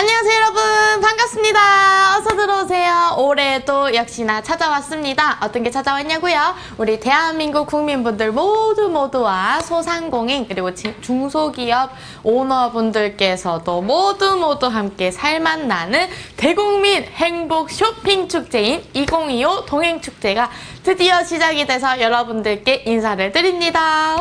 안녕하세요 여러분, 반갑습니다. 어서 들어오세요. 올해도 역시나 찾아왔습니다. 어떤 게 찾아왔냐고요? 우리 대한민국 국민분들 모두와 소상공인 그리고 중소기업 오너분들께서도 모두 함께 살맛 나는 대국민 행복 쇼핑 축제인 2025 동행축제가 드디어 시작이 돼서 여러분들께 인사를 드립니다.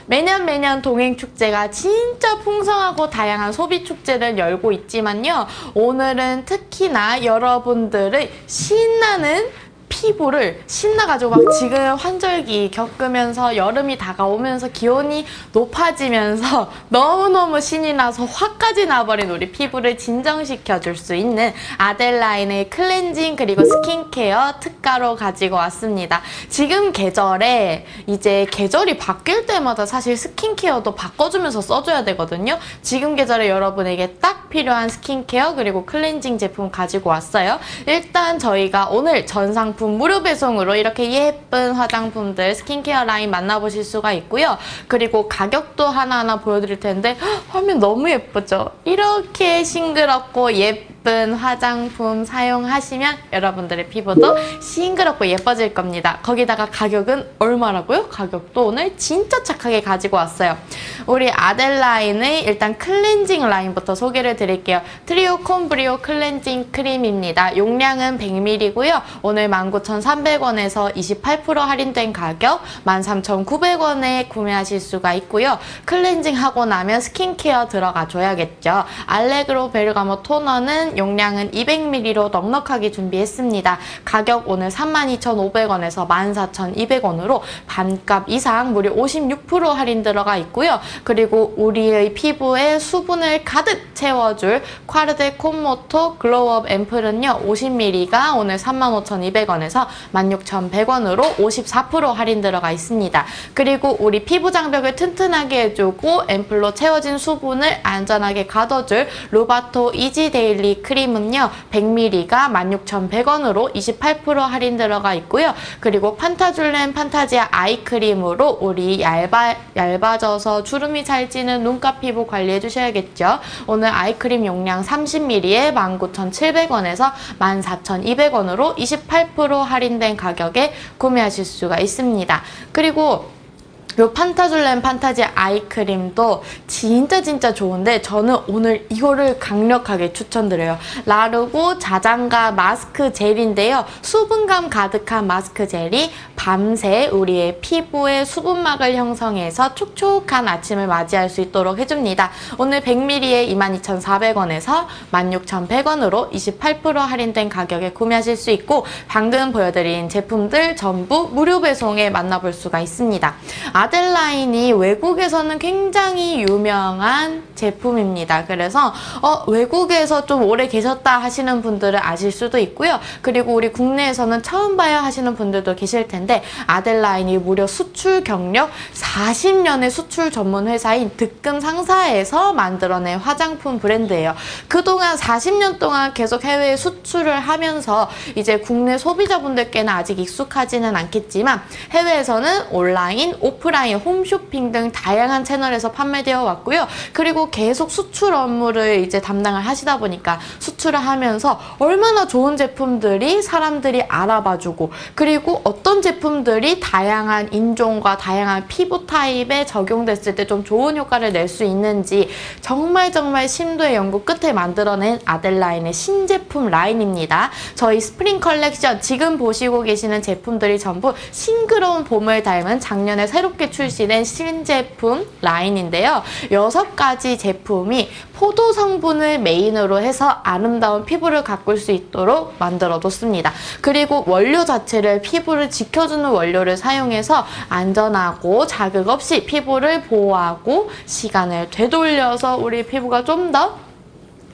매년 동행축제가 진짜 풍성하고 다양한 소비축제를 열고 있지만요. 오늘은 특히나 여러분들의 신나는 피부를 신나가지고 막 지금 환절기 겪으면서 여름이 다가오면서 기온이 높아지면서 너무너무 신이 나서 화까지 나버린 우리 피부를 진정시켜줄 수 있는 아델라인의 클렌징 그리고 스킨케어 특가로 가지고 왔습니다. 지금 계절에 이제 계절이 바뀔 때마다 사실 스킨케어도 바꿔주면서 써줘야 되거든요. 지금 계절에 여러분에게 딱 필요한 스킨케어 그리고 클렌징 제품 가지고 왔어요. 일단 저희가 오늘 전 상품 무료 배송으로 이렇게 예쁜 화장품들 스킨케어 라인 만나보실 수가 있고요. 그리고 가격도 하나하나 보여드릴 텐데 화면 너무 예쁘죠? 이렇게 싱그럽고 예쁜 화장품 사용하시면 여러분들의 피부도 싱그럽고 예뻐질 겁니다. 거기다가 가격은 얼마라고요? 가격도 오늘 진짜 착하게 가지고 왔어요. 우리 아델라인의 일단 클렌징 라인부터 소개를 드릴게요. 트리오 콤브리오 클렌징 크림입니다. 용량은 100ml고요. 오늘 19,300원에서 28% 할인된 가격 13,900원에 구매하실 수가 있고요. 클렌징 하고 나면 스킨케어 들어가 줘야겠죠. 알레그로 베르가모 토너는 용량은 200ml로 넉넉하게 준비했습니다. 가격 오늘 32,500원에서 14,200원으로 반값 이상 무려 56% 할인 들어가 있고요. 그리고 우리의 피부에 수분을 가득 채워줄 콰르데 콤모토 글로우업 앰플은요. 50ml가 오늘 35,200원에서 16,100원으로 54% 할인 들어가 있습니다. 그리고 우리 피부 장벽을 튼튼하게 해주고 앰플로 채워진 수분을 안전하게 가둬줄 루바토 이지 데일리 크림은요. 100ml가 16,100원으로 28% 할인 들어가 있고요. 그리고 판타줄렌 판타지아 아이크림으로 우리 얇아져서 주름이 잘 지는 눈가 피부 관리해 주셔야겠죠. 오늘 아이크림 용량 30ml에 19,700원에서 14,200원으로 28% 할인된 가격에 구매하실 수가 있습니다. 그리고 요 판타줄렌 판타지아 아이크림도 진짜 좋은데 저는 오늘 이거를 강력하게 추천드려요. 라르고 자장가 마스크 젤인데요. 수분감 가득한 마스크 젤이 밤새 우리의 피부에 수분막을 형성해서 촉촉한 아침을 맞이할 수 있도록 해줍니다. 오늘 100ml에 22,400원에서 16,100원으로 28% 할인된 가격에 구매하실 수 있고 방금 보여드린 제품들 전부 무료 배송에 만나볼 수가 있습니다. 아델라인이 외국에서는 굉장히 유명한 제품입니다. 그래서 외국에서 좀 오래 계셨다 하시는 분들은 아실 수도 있고요. 그리고 우리 국내에서는 처음 봐야 하시는 분들도 계실 텐데 아델라인이 무려 수출 경력 40년의 수출 전문 회사인 득금 상사에서 만들어낸 화장품 브랜드예요. 그동안 40년 동안 계속 해외에 수출을 하면서 이제 국내 소비자분들께는 아직 익숙하지는 않겠지만 해외에서는 온라인, 오프라인, 홈쇼핑 등 다양한 채널에서 판매되어 왔고요. 그리고 계속 수출 업무를 이제 담당을 하시다 보니까 수출을 하면서 얼마나 좋은 제품들이 사람들이 알아봐주고 그리고 어떤 제품들이 다양한 인종과 다양한 피부 타입에 적용됐을 때 좀 좋은 효과를 낼 수 있는지 정말 심도의 연구 끝에 만들어낸 아델라인의 신제품 라인입니다. 저희 스프링 컬렉션 지금 보시고 계시는 제품들이 전부 싱그러운 봄을 닮은 작년에 새롭게 출시된 신제품 라인인데요. 6가지 제품이 포도 성분을 메인으로 해서 아름다운 피부를 가꿀 수 있도록 만들어뒀습니다. 그리고 원료 자체를 피부를 지켜주는 원료를 사용해서 안전하고 자극 없이 피부를 보호하고 시간을 되돌려서 우리 피부가 좀 더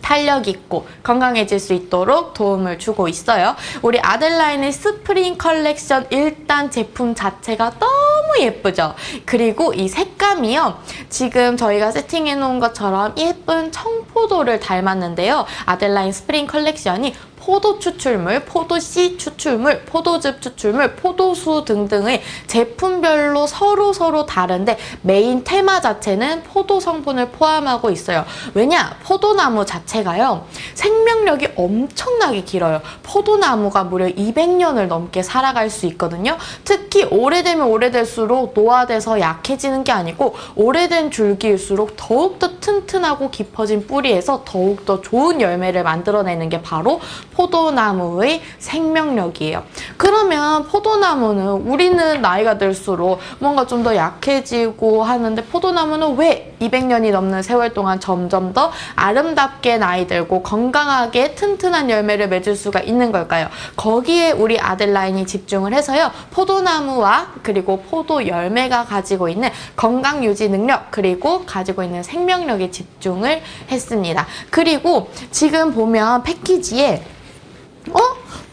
탄력 있고 건강해질 수 있도록 도움을 주고 있어요. 우리 아델라인의 스프링 컬렉션 일단 제품 자체가 너무 예쁘죠? 그리고 이 색감이요. 지금 저희가 세팅해 놓은 것처럼 예쁜 청포도를 닮았는데요. 아델라인 스프링 컬렉션이 포도 추출물, 포도씨 추출물, 포도즙 추출물, 포도수 등등의 제품별로 서로 다른데 메인 테마 자체는 포도 성분을 포함하고 있어요. 왜냐? 포도나무 자체가요. 생명력이 엄청나게 길어요. 포도나무가 무려 200년을 넘게 살아갈 수 있거든요. 특히 오래되면 오래될수록 노화돼서 약해지는 게 아니고 오래된 줄기일수록 더욱더 튼튼하고 깊어진 뿌리에서 더욱더 좋은 열매를 만들어내는 게 바로 포도나무의 생명력이에요. 그러면 포도나무는 우리는 나이가 들수록 뭔가 좀 더 약해지고 하는데 포도나무는 왜 200년이 넘는 세월 동안 점점 더 아름답게 나이 들고 건강하게 튼튼한 열매를 맺을 수가 있는 걸까요? 거기에 우리 아델라인이 집중을 해서요. 포도나무와 그리고 포도 열매가 가지고 있는 건강 유지 능력 그리고 가지고 있는 생명력에 집중을 했습니다. 그리고 지금 보면 패키지에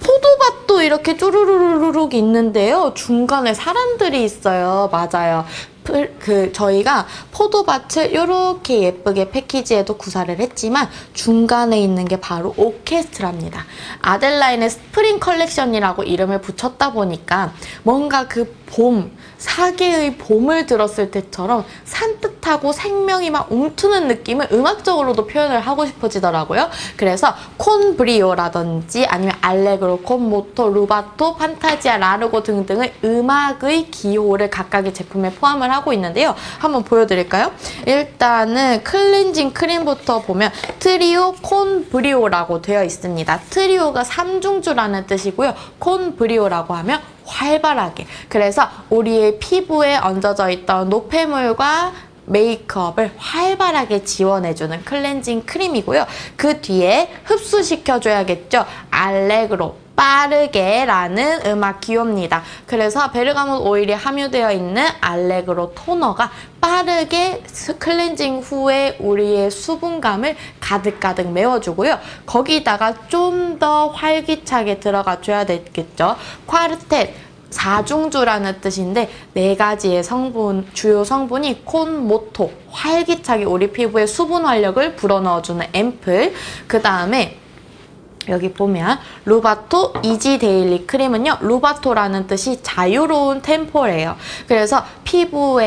포도밭도 이렇게 쭈루루루룩 있는데요. 중간에 사람들이 있어요. 맞아요. 저희가 포도밭을 이렇게 예쁘게 패키지에도 구사를 했지만 중간에 있는 게 바로 오케스트라입니다. 아델라인의 스프링 컬렉션이라고 이름을 붙였다 보니까 뭔가 그 사계의 봄을 들었을 때처럼 산뜻하고 생명이 막 움트는 느낌을 음악적으로도 표현을 하고 싶어지더라고요. 그래서 콘브리오라든지 아니면 알레그로, 콘모토, 루바토, 판타지아, 라르고 등등의 음악의 기호를 각각의 제품에 포함을 하고 있는데요. 한번 보여드릴까요? 일단은 클렌징 크림부터 보면 트리오 콘브리오라고 되어 있습니다. 트리오가 삼중주라는 뜻이고요. 콘브리오라고 하면 활발하게. 그래서 우리의 피부에 얹어져 있던 노폐물과 메이크업을 활발하게 지원해주는 클렌징 크림이고요. 그 뒤에 흡수시켜줘야겠죠. 알레그로, 빠르게 라는 음악 기호입니다. 그래서 베르가못 오일이 함유되어 있는 알레그로 토너가 빠르게 클렌징 후에 우리의 수분감을 가득가득 메워주고요. 거기다가 좀 더 활기차게 들어가 줘야 되겠죠. 콰르텟 4중주라는 뜻인데 4가지의 주요 성분이 콘모토, 활기차게 우리 피부에 수분 활력을 불어넣어주는 앰플. 그 다음에 여기 보면 루바토 이지 데일리 크림은요. 루바토라는 뜻이 자유로운 템포래요. 그래서 피부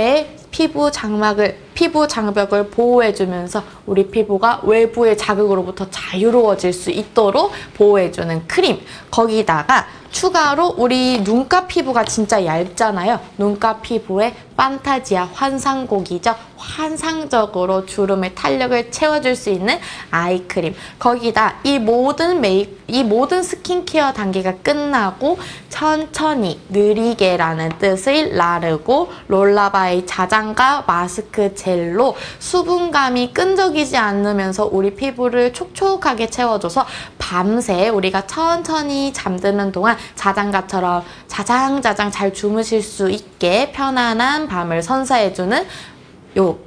장벽을 보호해주면서 우리 피부가 외부의 자극으로부터 자유로워질 수 있도록 보호해주는 크림. 거기다가 추가로 우리 눈가 피부가 진짜 얇잖아요. 눈가 피부에 판타지아 환상곡이죠. 환상적으로 주름의 탄력을 채워줄 수 있는 아이크림. 거기다 이 모든 스킨케어 단계가 끝나고 천천히 느리게라는 뜻의 라르고 롤라바의 자장가 마스크 젤로 수분감이 끈적이지 않으면서 우리 피부를 촉촉하게 채워줘서 밤새 우리가 천천히 잠드는 동안 자장가처럼 자장자장 잘 주무실 수 있게 편안한 밤을 선사해주는 요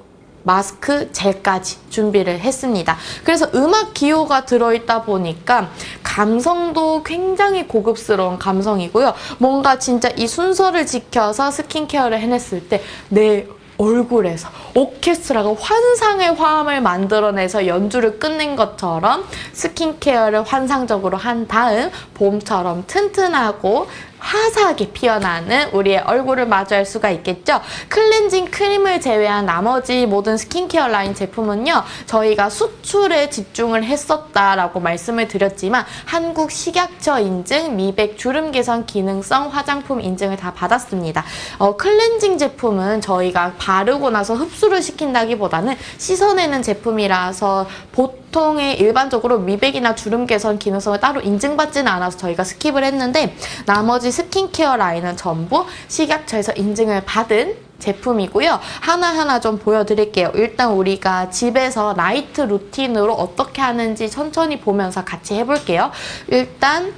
마스크 젤까지 준비를 했습니다. 그래서 음악 기호가 들어있다 보니까 감성도 굉장히 고급스러운 감성이고요. 뭔가 진짜 이 순서를 지켜서 스킨케어를 해냈을 때 내 얼굴에서 오케스트라가 환상의 화음을 만들어내서 연주를 끝낸 것처럼 스킨케어를 환상적으로 한 다음 봄처럼 튼튼하고 화사하게 피어나는 우리의 얼굴을 마주할 수가 있겠죠. 클렌징 크림을 제외한 나머지 모든 스킨케어 라인 제품은요. 저희가 수출에 집중을 했었다라고 말씀을 드렸지만 한국 식약처 인증, 미백, 주름 개선 기능성 화장품 인증을 다 받았습니다. 클렌징 제품은 저희가 바르고 나서 흡수를 시킨다기보다는 씻어내는 제품이라서 보통의 일반적으로 미백이나 주름 개선 기능성을 따로 인증받지는 않아서 저희가 스킵을 했는데 나머지 스킨케어 라인은 전부 식약처에서 인증을 받은 제품이고요. 하나하나 좀 보여드릴게요. 일단 우리가 집에서 나이트 루틴으로 어떻게 하는지 천천히 보면서 같이 해볼게요. 일단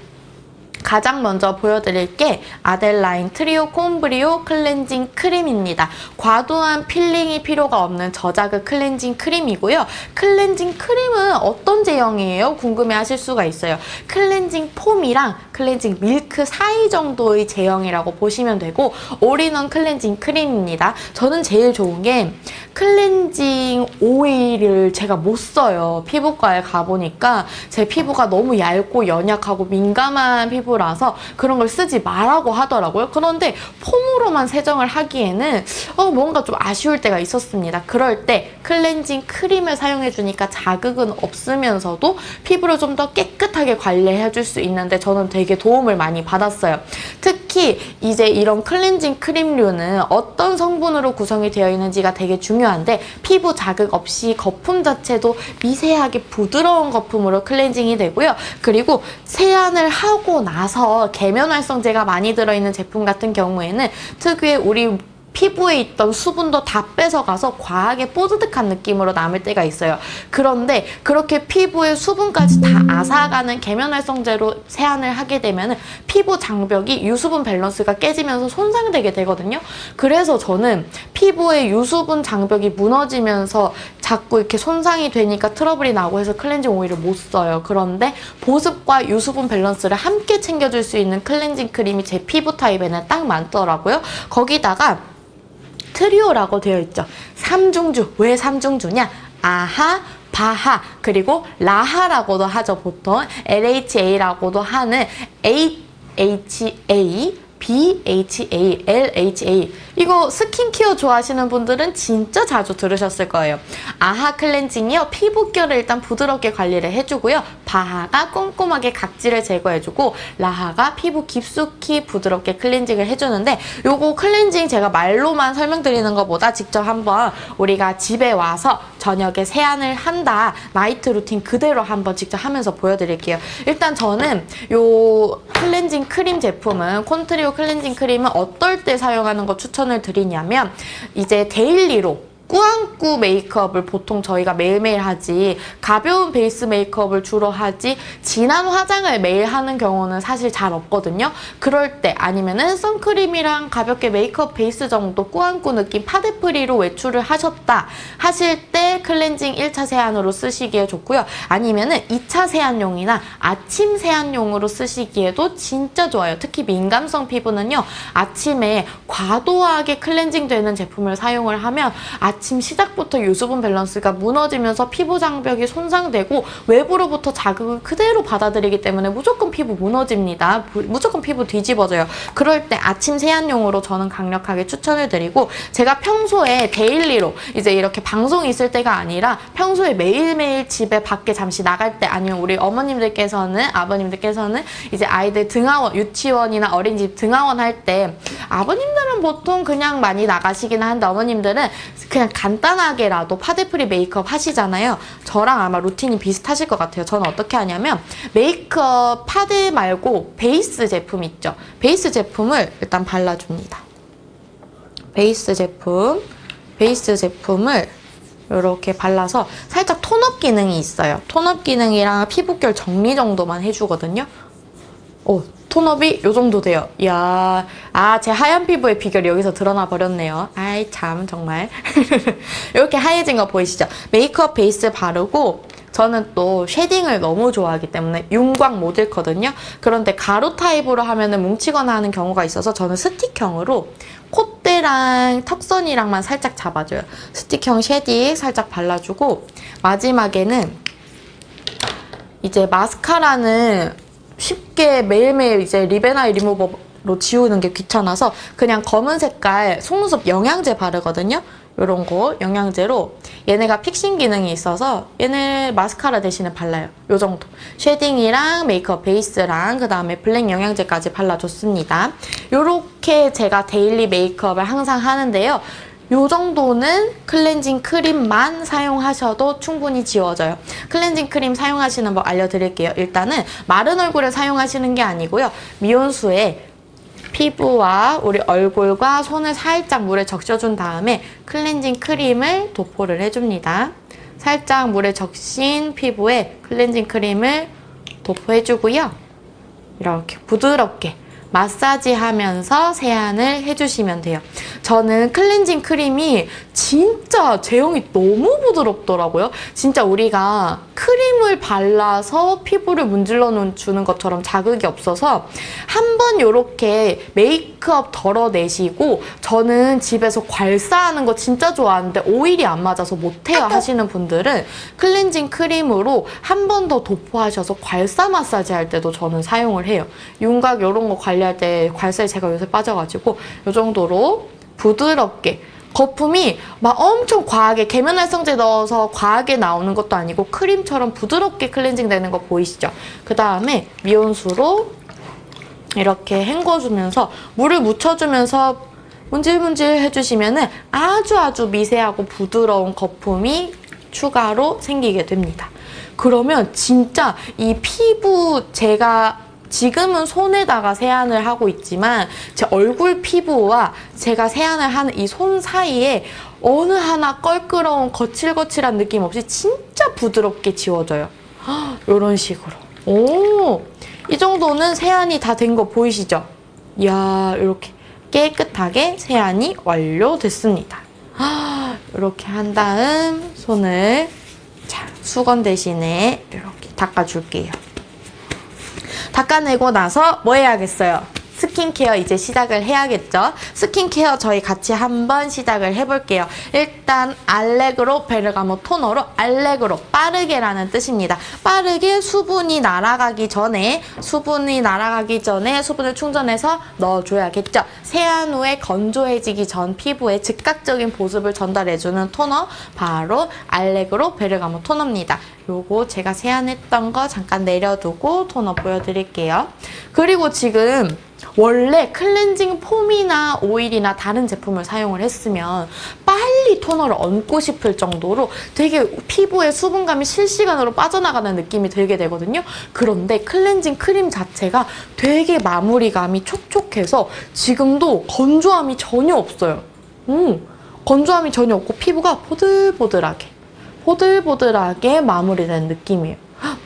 가장 먼저 보여드릴 게 아델라인 트리오 콤브리오 클렌징 크림입니다. 과도한 필링이 필요가 없는 저자극 클렌징 크림이고요. 클렌징 크림은 어떤 제형이에요? 궁금해하실 수가 있어요. 클렌징 폼이랑 클렌징 밀크 사이 정도의 제형이라고 보시면 되고 올인원 클렌징 크림입니다. 저는 제일 좋은 게 클렌징 오일을 제가 못 써요. 피부과에 가보니까 제 피부가 너무 얇고 연약하고 민감한 피부라서 그런 걸 쓰지 말라고 하더라고요. 그런데 폼으로만 세정을 하기에는 뭔가 좀 아쉬울 때가 있었습니다. 그럴 때 클렌징 크림을 사용해주니까 자극은 없으면서도 피부를 좀 더 깨끗하게 관리해줄 수 있는데 저는 되게 도움을 많이 받았어요. 특히 이제 이런 클렌징 크림류는 어떤 성분으로 구성이 되어 있는지가 되게 중요한데 피부 자극 없이 거품 자체도 미세하게 부드러운 거품으로 클렌징이 되고요. 그리고 세안을 하고 나서 계면활성제가 많이 들어있는 제품 같은 경우에는 특유의 우리 피부에 있던 수분도 다 뺏어가서 과하게 뽀드득한 느낌으로 남을 때가 있어요. 그런데 그렇게 피부에 수분까지 다 앗아가는 계면활성제로 세안을 하게 되면 피부 장벽이 유수분 밸런스가 깨지면서 손상되게 되거든요. 그래서 저는 피부의 유수분 장벽이 무너지면서 자꾸 이렇게 손상이 되니까 트러블이 나고 해서 클렌징 오일을 못 써요. 그런데 보습과 유수분 밸런스를 함께 챙겨줄 수 있는 클렌징 크림이 제 피부 타입에는 딱 맞더라고요. 거기다가 트리오라고 되어 있죠. 삼중주. 왜 삼중주냐? 아하, 바하, 그리고 라하라고도 하죠. 보통 LHA라고도 하는 AHA, BHA, LHA. 이거 스킨케어 좋아하시는 분들은 진짜 자주 들으셨을 거예요. 아하 클렌징이요. 피부결을 일단 부드럽게 관리를 해주고요. 바하가 꼼꼼하게 각질을 제거해주고 라하가 피부 깊숙이 부드럽게 클렌징을 해주는데 요거 클렌징 제가 말로만 설명드리는 것보다 직접 한번 우리가 집에 와서 저녁에 세안을 한다. 나이트 루틴 그대로 한번 직접 하면서 보여드릴게요. 일단 저는 요 클렌징 크림 제품은 콘트리오 클렌징 크림은 어떨 때 사용하는 거 추천을 드리냐면 이제 데일리로 꾸안꾸 메이크업을 보통 저희가 매일매일 하지 가벼운 베이스 메이크업을 주로 하지 진한 화장을 매일 하는 경우는 사실 잘 없거든요. 그럴 때 아니면은 선크림이랑 가볍게 메이크업 베이스 정도 꾸안꾸 느낌 파데프리로 외출을 하셨다 하실 때 클렌징 1차 세안으로 쓰시기에 좋고요. 아니면은 2차 세안용이나 아침 세안용으로 쓰시기에도 진짜 좋아요. 특히 민감성 피부는요. 아침에 과도하게 클렌징 되는 제품을 사용을 하면 아침 시작부터 유수분 밸런스가 무너지면서 피부 장벽이 손상되고 외부로부터 자극을 그대로 받아들이기 때문에 무조건 피부 무너집니다. 무조건 피부 뒤집어져요. 그럴 때 아침 세안용으로 저는 강력하게 추천을 드리고 제가 평소에 데일리로 이제 이렇게 방송이 있을 때가 아니라 평소에 매일매일 집에 밖에 잠시 나갈 때 아니면 우리 어머님들께서는 아버님들께서는 이제 아이들 등하원 유치원이나 어린이집 등하원 할 때 아버님들은 보통 그냥 많이 나가시긴 하는데 어머님들은 그냥 간단하게라도 파데프리 메이크업 하시잖아요. 저랑 아마 루틴이 비슷하실 것 같아요. 저는 어떻게 하냐면 메이크업 파데 말고 베이스 제품 있죠. 베이스 제품을 일단 발라줍니다. 베이스 제품을 이렇게 발라서 살짝 톤업 기능이 있어요. 톤업 기능이랑 피부결 정리 정도만 해주거든요. 톤업이 요 정도 돼요. 이야, 제 하얀 피부의 비결이 여기서 드러나 버렸네요. 아이 참 정말. 이렇게 하얘진 거 보이시죠? 메이크업 베이스 바르고 저는 또 쉐딩을 너무 좋아하기 때문에 윤광 못 잃거든요. 그런데 가루 타입으로 하면은 뭉치거나 하는 경우가 있어서 저는 스틱형으로 콧대랑 턱선이랑만 살짝 잡아줘요. 스틱형 쉐딩 살짝 발라주고 마지막에는 이제 마스카라는 쉽게 매일매일 이제 립&아 리무버로 지우는 게 귀찮아서 그냥 검은 색깔 속눈썹 영양제 바르거든요. 요런 거 영양제로 얘네가 픽싱 기능이 있어서 얘네 마스카라 대신에 발라요. 요 정도. 쉐딩이랑 메이크업 베이스랑 그 다음에 블랙 영양제까지 발라줬습니다. 요렇게 제가 데일리 메이크업을 항상 하는데요. 요 정도는 클렌징 크림만 사용하셔도 충분히 지워져요. 클렌징 크림 사용하시는 법 알려드릴게요. 일단은 마른 얼굴에 사용하시는 게 아니고요. 미온수에 피부와 우리 얼굴과 손을 살짝 물에 적셔준 다음에 클렌징 크림을 도포를 해줍니다. 살짝 물에 적신 피부에 클렌징 크림을 도포해주고요. 이렇게 부드럽게 마사지하면서 세안을 해주시면 돼요. 저는 클렌징 크림이 진짜 제형이 너무 부드럽더라고요. 진짜 우리가 크림을 발라서 피부를 문질러 주는 것처럼 자극이 없어서 한번 이렇게 메이크업 덜어내시고, 저는 집에서 괄사하는 거 진짜 좋아하는데 오일이 안 맞아서 못해요 하시는 분들은 클렌징 크림으로 한 번 더 도포하셔서 괄사 마사지 할 때도 저는 사용을 해요. 윤곽 이런 거 관리할 때 괄사에 제가 요새 빠져가지고 이 정도로 부드럽게, 거품이 막 엄청 과하게 계면활성제 넣어서 과하게 나오는 것도 아니고 크림처럼 부드럽게 클렌징 되는 거 보이시죠? 그 다음에 미온수로 이렇게 헹궈주면서 물을 묻혀주면서 문질문질 해주시면 아주 미세하고 부드러운 거품이 추가로 생기게 됩니다. 그러면 진짜 이 피부, 제가 지금은 손에다가 세안을 하고 있지만 제 얼굴 피부와 제가 세안을 하는 이 손 사이에 어느 하나 껄끄러운 거칠거칠한 느낌 없이 진짜 부드럽게 지워져요. 이런 식으로. 오, 이 정도는 세안이 다 된 거 보이시죠? 이야, 이렇게 깨끗하게 세안이 완료됐습니다. 이렇게 한 다음 손을 수건 대신에 이렇게 닦아줄게요. 닦아내고 나서 뭐 해야겠어요? 스킨케어 이제 시작을 해야겠죠? 스킨케어 저희 같이 한번 시작을 해볼게요. 일단 알레그로 베르가모 토너로, 알레그로 빠르게라는 뜻입니다. 빠르게 수분이 날아가기 전에 수분을 충전해서 넣어줘야겠죠. 세안 후에 건조해지기 전 피부에 즉각적인 보습을 전달해주는 토너, 바로 알레그로 베르가모 토너입니다. 요거 제가 세안했던 거 잠깐 내려두고 토너 보여드릴게요. 그리고 지금 원래 클렌징 폼이나 오일이나 다른 제품을 사용을 했으면 빨리 토너를 얹고 싶을 정도로 되게 피부에 수분감이 실시간으로 빠져나가는 느낌이 들게 되거든요. 그런데 클렌징 크림 자체가 되게 마무리감이 촉촉해서 지금도 건조함이 전혀 없어요. 건조함이 전혀 없고 피부가 보들보들하게 마무리되는 느낌이에요.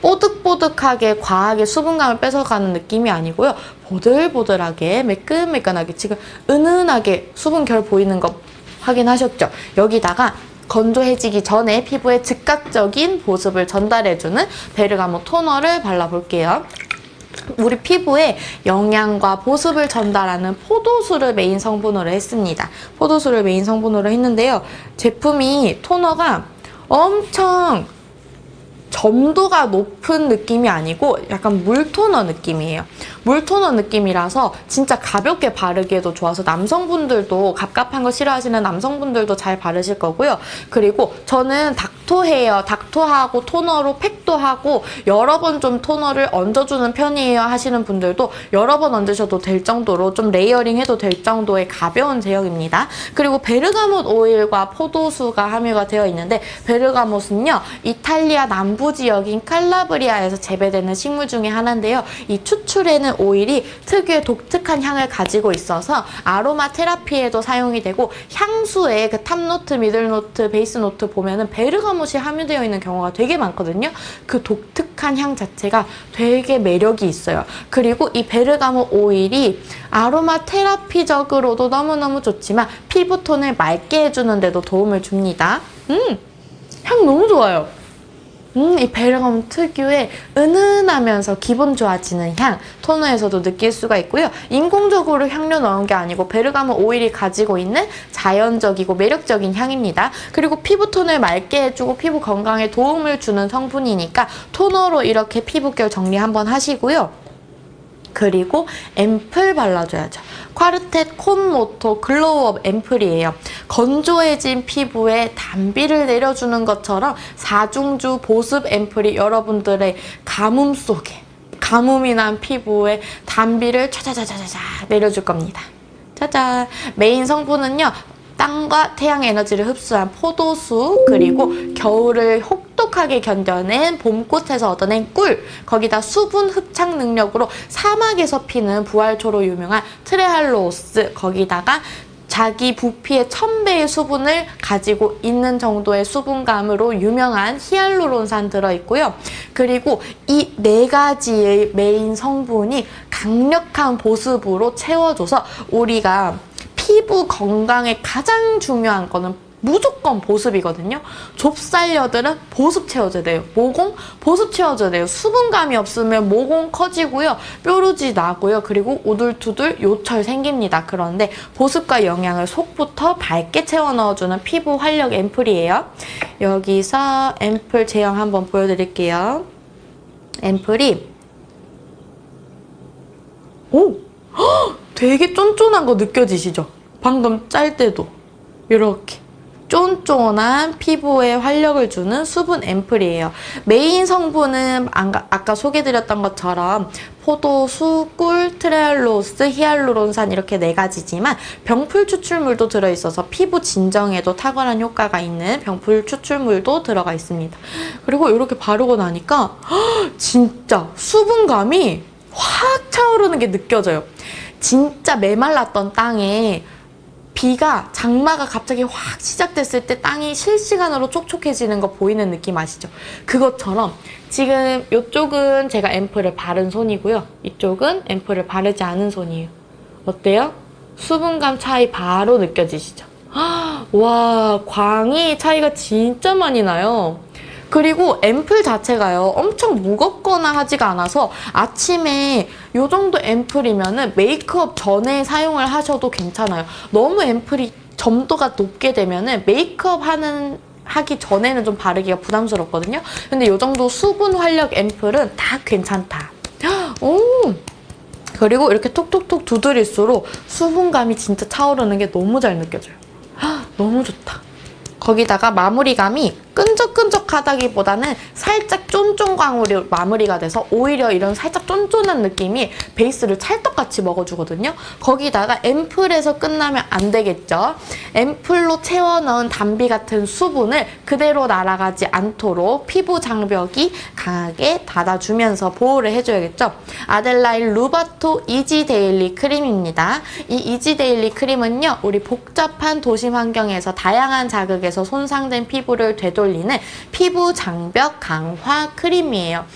뽀득뽀득하게 과하게 수분감을 뺏어가는 느낌이 아니고요. 보들보들하게 매끈매끈하게, 지금 은은하게 수분결 보이는 거 확인하셨죠? 여기다가 건조해지기 전에 피부에 즉각적인 보습을 전달해주는 베르가모 토너를 발라볼게요. 우리 피부에 영양과 보습을 전달하는 포도수를 메인 성분으로 했습니다. 포도수를 메인 성분으로 했는데요. 제품이, 토너가 엄청 점도가 높은 느낌이 아니고 약간 물토너 느낌이에요. 물토너 느낌이라서 진짜 가볍게 바르기에도 좋아서 남성분들도, 갑갑한 거 싫어하시는 남성분들도 잘 바르실 거고요. 그리고 저는 닥터하고 토너로 팩도 하고 여러 번 좀 토너를 얹어주는 편이에요 하시는 분들도 여러 번 얹으셔도 될 정도로 좀 레이어링 해도 될 정도의 가벼운 제형입니다. 그리고 베르가못 오일과 포도수가 함유가 되어 있는데, 베르가못은요 이탈리아 남부 지역인 칼라브리아에서 재배되는 식물 중에 하나인데요. 이 추출해낸 오일이 특유의 독특한 향을 가지고 있어서 아로마 테라피에도 사용이 되고, 향수에 그 탑노트, 미들노트, 베이스노트 보면은 베르가못이 함유되어 있는 경우가 되게 많거든요. 그 독특한 향 자체가 되게 매력이 있어요. 그리고 이 베르가못 오일이 아로마 테라피적으로도 너무너무 좋지만 피부톤을 맑게 해주는 데도 도움을 줍니다. 향 너무 좋아요. 이 베르가못 특유의 은은하면서 기분 좋아지는 향, 토너에서도 느낄 수가 있고요. 인공적으로 향료 넣은 게 아니고 베르가못 오일이 가지고 있는 자연적이고 매력적인 향입니다. 그리고 피부톤을 맑게 해주고 피부 건강에 도움을 주는 성분이니까 토너로 이렇게 피부결 정리 한번 하시고요. 그리고 앰플 발라줘야죠. 콰르텟 콘모토 글로우업 앰플이에요. 건조해진 피부에 단비를 내려주는 것처럼 4중주 보습 앰플이 여러분들의 가뭄 속에, 가뭄이 난 피부에 단비를 차자자자자 내려줄 겁니다. 짜잔! 메인 성분은요, 땅과 태양 에너지를 흡수한 포도수, 그리고 겨울을 혹독하게 견뎌낸 봄꽃에서 얻어낸 꿀, 거기다 수분 흡착 능력으로 사막에서 피는 부활초로 유명한 트레할로스, 거기다가 자기 부피의 1000배의 수분을 가지고 있는 정도의 수분감으로 유명한 히알루론산 들어있고요. 그리고 이 4가지의 메인 성분이 강력한 보습으로 채워줘서 우리가 피부 건강에 가장 중요한 거는 무조건 보습이거든요. 좁쌀녀들은 보습 채워줘야 돼요. 모공 보습 채워줘야 돼요. 수분감이 없으면 모공 커지고요. 뾰루지 나고요. 그리고 우둘투둘 요철 생깁니다. 그런데 보습과 영양을 속부터 밝게 채워 넣어주는 피부 활력 앰플이에요. 여기서 앰플 제형 한번 보여드릴게요. 앰플이 되게 쫀쫀한 거 느껴지시죠? 방금 짤 때도 이렇게 쫀쫀한 피부에 활력을 주는 수분 앰플이에요. 메인 성분은 아까 소개드렸던 것처럼 포도수, 꿀, 트레알로스, 히알루론산 이렇게 4가지지만 병풀 추출물도 들어있어서 피부 진정에도 탁월한 효과가 있는 병풀 추출물도 들어가 있습니다. 그리고 이렇게 바르고 나니까 진짜 수분감이 확 차오르는 게 느껴져요. 진짜 메말랐던 땅에 비가 장마가 갑자기 확 시작됐을 때 땅이 실시간으로 촉촉해지는 거 보이는 느낌 아시죠? 그것처럼 지금 이쪽은 제가 앰플을 바른 손이고요. 이쪽은 앰플을 바르지 않은 손이에요. 어때요? 수분감 차이 바로 느껴지시죠? 와, 광이 차이가 진짜 많이 나요. 그리고 앰플 자체가요 엄청 무겁거나 하지가 않아서 아침에 요 정도 앰플이면은 메이크업 전에 사용을 하셔도 괜찮아요. 너무 앰플이 점도가 높게 되면은 메이크업 하기 전에는 좀 바르기가 부담스럽거든요. 근데 요 정도 수분 활력 앰플은 다 괜찮다. 오! 그리고 이렇게 톡톡톡 두드릴수록 수분감이 진짜 차오르는 게 너무 잘 느껴져요. 너무 좋다. 거기다가 마무리감이 끈적끈적하다기보다는 살짝 쫀쫀광으로 마무리가 돼서 오히려 이런 살짝 쫀쫀한 느낌이 베이스를 찰떡같이 먹어주거든요. 거기다가 앰플에서 끝나면 안 되겠죠. 앰플로 채워 넣은 담비 같은 수분을 그대로 날아가지 않도록 피부 장벽이 강하게 닫아주면서 보호를 해줘야겠죠. 아델라인 루바토 이지 데일리 크림입니다. 이 이지 데일리 크림은요, 우리 복잡한 도심 환경에서 다양한 자극에서 손상된 피부를 되돌리는 피부 장벽 강화 크림이에요.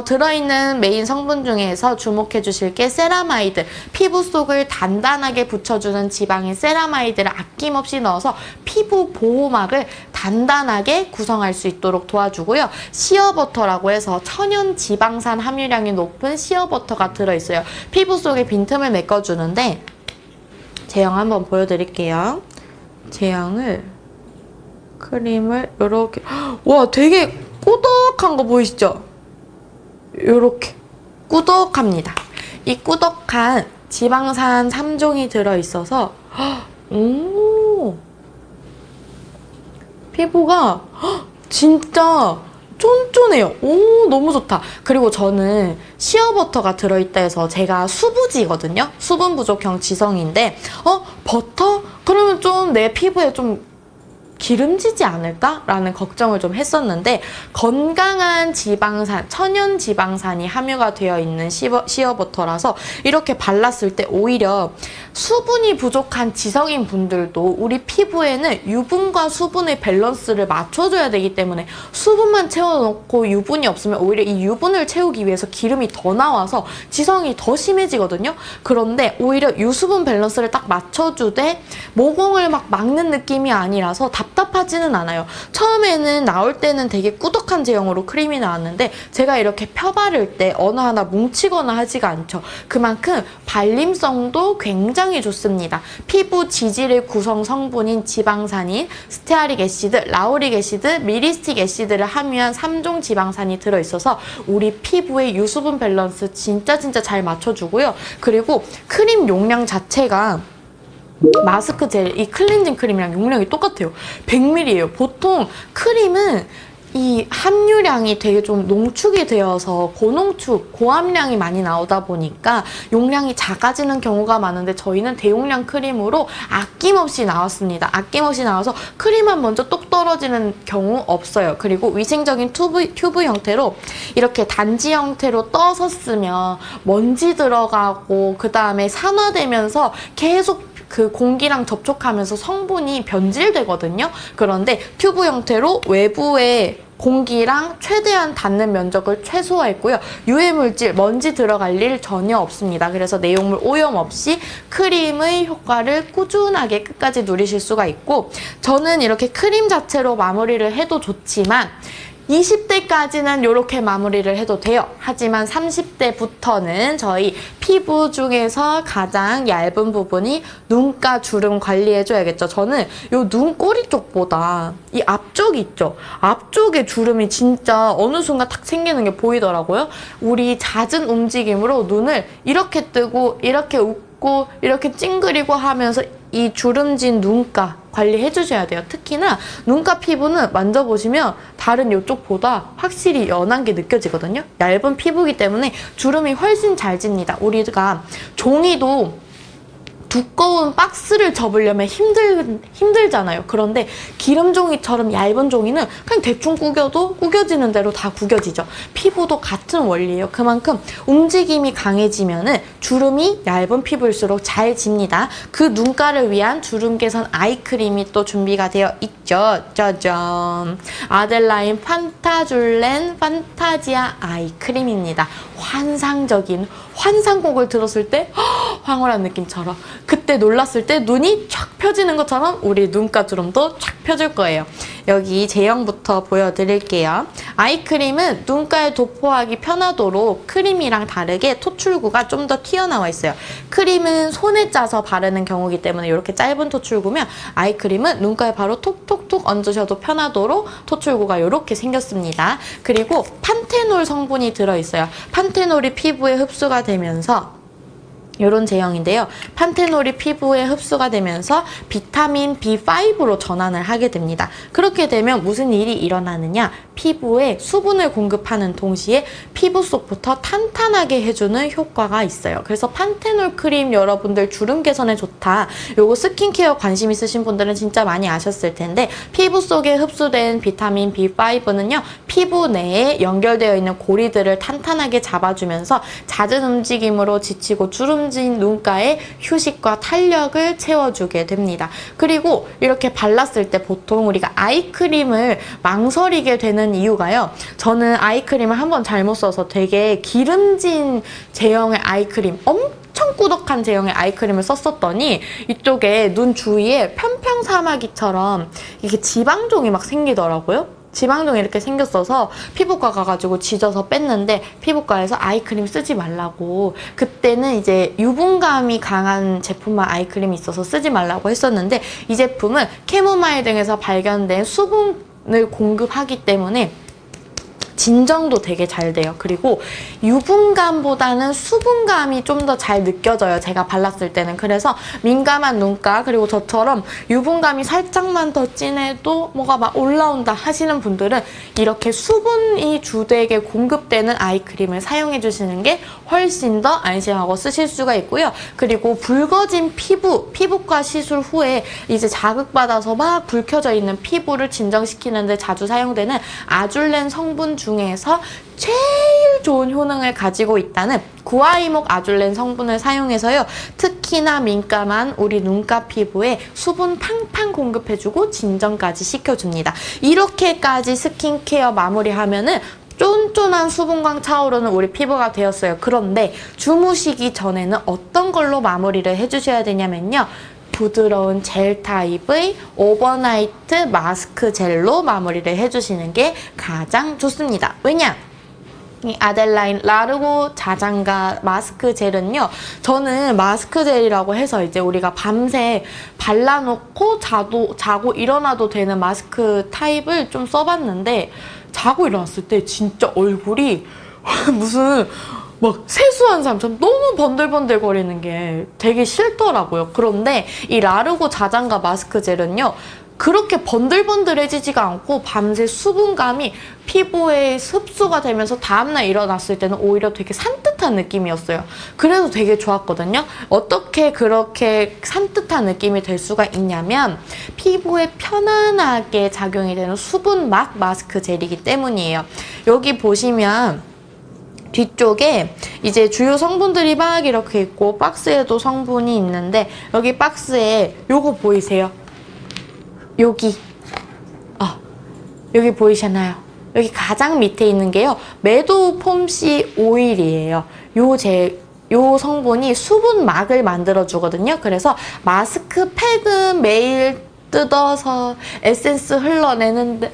들어있는 메인 성분 중에서 주목해 주실 게 세라마이드, 피부 속을 단단하게 붙여주는 지방인 세라마이드를 아낌없이 넣어서 피부 보호막을 단단하게 구성할 수 있도록 도와주고요. 시어버터라고 해서 천연 지방산 함유량이 높은 시어버터가 들어있어요. 피부 속에 빈틈을 메꿔주는데 제형 한번 보여드릴게요. 제형을 크림을 이렇게, 와, 되게 꾸덕한 거 보이시죠? 이렇게 꾸덕합니다. 이 꾸덕한 지방산 3종이 들어있어서 피부가 진짜 쫀쫀해요. 오, 너무 좋다. 그리고 저는 시어버터가 들어있다 해서 제가 수부지거든요. 수분 부족형 지성인데 버터? 그러면 좀 내 피부에 좀 기름지지 않을까라는 걱정을 좀 했었는데 건강한 지방산, 천연 지방산이 함유가 되어 있는 시어버터라서 이렇게 발랐을 때 오히려 수분이 부족한 지성인 분들도 우리 피부에는 유분과 수분의 밸런스를 맞춰줘야 되기 때문에 수분만 채워놓고 유분이 없으면 오히려 이 유분을 채우기 위해서 기름이 더 나와서 지성이 더 심해지거든요. 그런데 오히려 유수분 밸런스를 딱 맞춰주되 모공을 막 막는 느낌이 아니라서 답답하지는 않아요. 처음에는 나올 때는 되게 꾸덕한 제형으로 크림이 나왔는데 제가 이렇게 펴바를 때 어느 하나 뭉치거나 하지가 않죠. 그만큼 발림성도 굉장히 좋습니다. 피부 지질의 구성 성분인 지방산인 스테아릭 애시드, 라우릭 애시드, 미리스틱 애시드를 함유한 3종 지방산이 들어있어서 우리 피부의 유수분 밸런스 진짜 잘 맞춰주고요. 그리고 크림 용량 자체가 마스크 젤, 이 클렌징 크림이랑 용량이 똑같아요. 100ml예요. 보통 크림은 이 함유량이 되게 좀 농축이 되어서 고농축, 고함량이 많이 나오다 보니까 용량이 작아지는 경우가 많은데 저희는 대용량 크림으로 아낌없이 나왔습니다. 아낌없이 나와서 크림만 먼저 똑 떨어지는 경우 없어요. 그리고 위생적인 튜브 형태로 이렇게 단지 형태로 떠서 쓰면 먼지 들어가고 그 다음에 산화되면서 계속 그 공기랑 접촉하면서 성분이 변질되거든요. 그런데 튜브 형태로 외부에 공기랑 최대한 닿는 면적을 최소화했고요. 유해물질, 먼지 들어갈 일 전혀 없습니다. 그래서 내용물 오염 없이 크림의 효과를 꾸준하게 끝까지 누리실 수가 있고, 저는 이렇게 크림 자체로 마무리를 해도 좋지만 20대까지는 이렇게 마무리를 해도 돼요. 하지만 30대부터는 저희 피부 중에서 가장 얇은 부분이 눈가 주름 관리해줘야겠죠. 저는 이 눈꼬리 쪽보다 이 앞쪽 있죠. 앞쪽에 주름이 진짜 어느 순간 탁 생기는 게 보이더라고요. 우리 잦은 움직임으로 눈을 이렇게 뜨고 이렇게 웃고 이렇게 찡그리고 하면서 이 주름진 눈가 관리해 주셔야 돼요. 특히나 눈가 피부는 만져보시면 다른 이쪽보다 확실히 연한 게 느껴지거든요. 얇은 피부이기 때문에 주름이 훨씬 잘 집니다. 우리가 종이도 두꺼운 박스를 접으려면 힘들잖아요. 그런데 기름종이처럼 얇은 종이는 그냥 대충 구겨도 구겨지는 대로 다 구겨지죠. 피부도 같은 원리예요. 그만큼 움직임이 강해지면은 주름이 얇은 피부일수록 잘 집니다. 그 눈가를 위한 주름 개선 아이크림이 또 준비가 되어 있죠. 짜잔! 아델라인 판타줄렌 판타지아 아이크림입니다. 환상적인 환상곡을 들었을 때 황홀한 느낌처럼, 그때 놀랐을 때 눈이 쫙 펴지는 것처럼 우리 눈가 주름도 쫙 펴줄 거예요. 여기 제형부터 보여드릴게요. 아이크림은 눈가에 도포하기 편하도록 크림이랑 다르게 토출구가 좀 더 튀어나와 있어요. 크림은 손에 짜서 바르는 경우이기 때문에 이렇게 짧은 토출구면, 아이크림은 눈가에 바로 톡톡톡 얹으셔도 편하도록 토출구가 이렇게 생겼습니다. 그리고 판테놀 성분이 들어있어요. 판테놀이 피부에 흡수가 되면서 이런 제형인데요. 판테놀이 피부에 흡수가 되면서 비타민 B5로 전환을 하게 됩니다. 그렇게 되면 무슨 일이 일어나느냐? 피부에 수분을 공급하는 동시에 피부 속부터 탄탄하게 해주는 효과가 있어요. 그래서 판테놀 크림 여러분들 주름 개선에 좋다. 요거 스킨케어 관심 있으신 분들은 진짜 많이 아셨을 텐데, 피부 속에 흡수된 비타민 B5는요. 피부 내에 연결되어 있는 고리들을 탄탄하게 잡아주면서 잦은 움직임으로 지치고 주름진 눈가에 휴식과 탄력을 채워주게 됩니다. 그리고 이렇게 발랐을 때 보통 우리가 아이크림을 망설이게 되는 이유가요. 저는 아이크림을 한번 잘못 써서 되게 기름진 제형의 아이크림, 엄청 꾸덕한 제형의 아이크림을 썼었더니 이쪽에 눈 주위에 편평사마귀처럼 이게 지방종이 막 생기더라고요. 지방종이 이렇게 생겼어서 피부과 가가지고 지져서 뺐는데, 피부과에서 아이크림 쓰지 말라고, 그때는 이제 유분감이 강한 제품만 아이크림이 있어서 쓰지 말라고 했었는데, 이 제품은 캐모마일 등에서 발견된 수분을 공급하기 때문에 진정도 되게 잘 돼요. 그리고 유분감보다는 수분감이 좀 더 잘 느껴져요. 제가 발랐을 때는. 그래서 민감한 눈가, 그리고 저처럼 유분감이 살짝만 더 진해도 뭐가 막 올라온다 하시는 분들은 이렇게 수분이 주되게 공급되는 아이크림을 사용해 주시는 게 훨씬 더 안심하고 쓰실 수가 있고요. 그리고 붉어진 피부과 시술 후에 이제 자극받아서 막 붉혀져 있는 피부를 진정시키는 데 자주 사용되는 아줄렌 성분 중에서 제일 좋은 효능을 가지고 있다는 구아이목 아줄렌 성분을 사용해서요. 특히나 민감한 우리 눈가 피부에 수분 팡팡 공급해주고 진정까지 시켜줍니다. 이렇게까지 스킨케어 마무리하면은 쫀쫀한 수분광 차오르는 우리 피부가 되었어요. 그런데 주무시기 전에는 어떤 걸로 마무리를 해주셔야 되냐면요. 부드러운 젤 타입의 오버나이트 마스크 젤로 마무리를 해주시는 게 가장 좋습니다. 왜냐? 이 아델라인 라르고 자장가 마스크 젤은요, 저는 마스크 젤이라고 해서 이제 우리가 밤새 발라놓고 자고 일어나도 되는 마스크 타입을 좀 써봤는데, 자고 일어났을 때 진짜 얼굴이 무슨 막 세수한 사람처럼 너무 번들번들 거리는 게 되게 싫더라고요. 그런데 이 라르고 자장가 마스크 젤은요, 그렇게 번들번들해지지가 않고 밤새 수분감이 피부에 흡수가 되면서 다음날 일어났을 때는 오히려 되게 산뜻한 느낌이었어요. 그래서 되게 좋았거든요. 어떻게 그렇게 산뜻한 느낌이 될 수가 있냐면, 피부에 편안하게 작용이 되는 수분막 마스크 젤이기 때문이에요. 여기 보시면 뒤쪽에 이제 주요 성분들이 막 이렇게 있고 박스에도 성분이 있는데 여기 박스에 요거 보이세요? 여기 보이시나요? 여기 가장 밑에 있는 게요. 매도 폼씨 오일이에요. 요 성분이 수분막을 만들어 주거든요. 그래서 마스크팩은 매일 뜯어서 에센스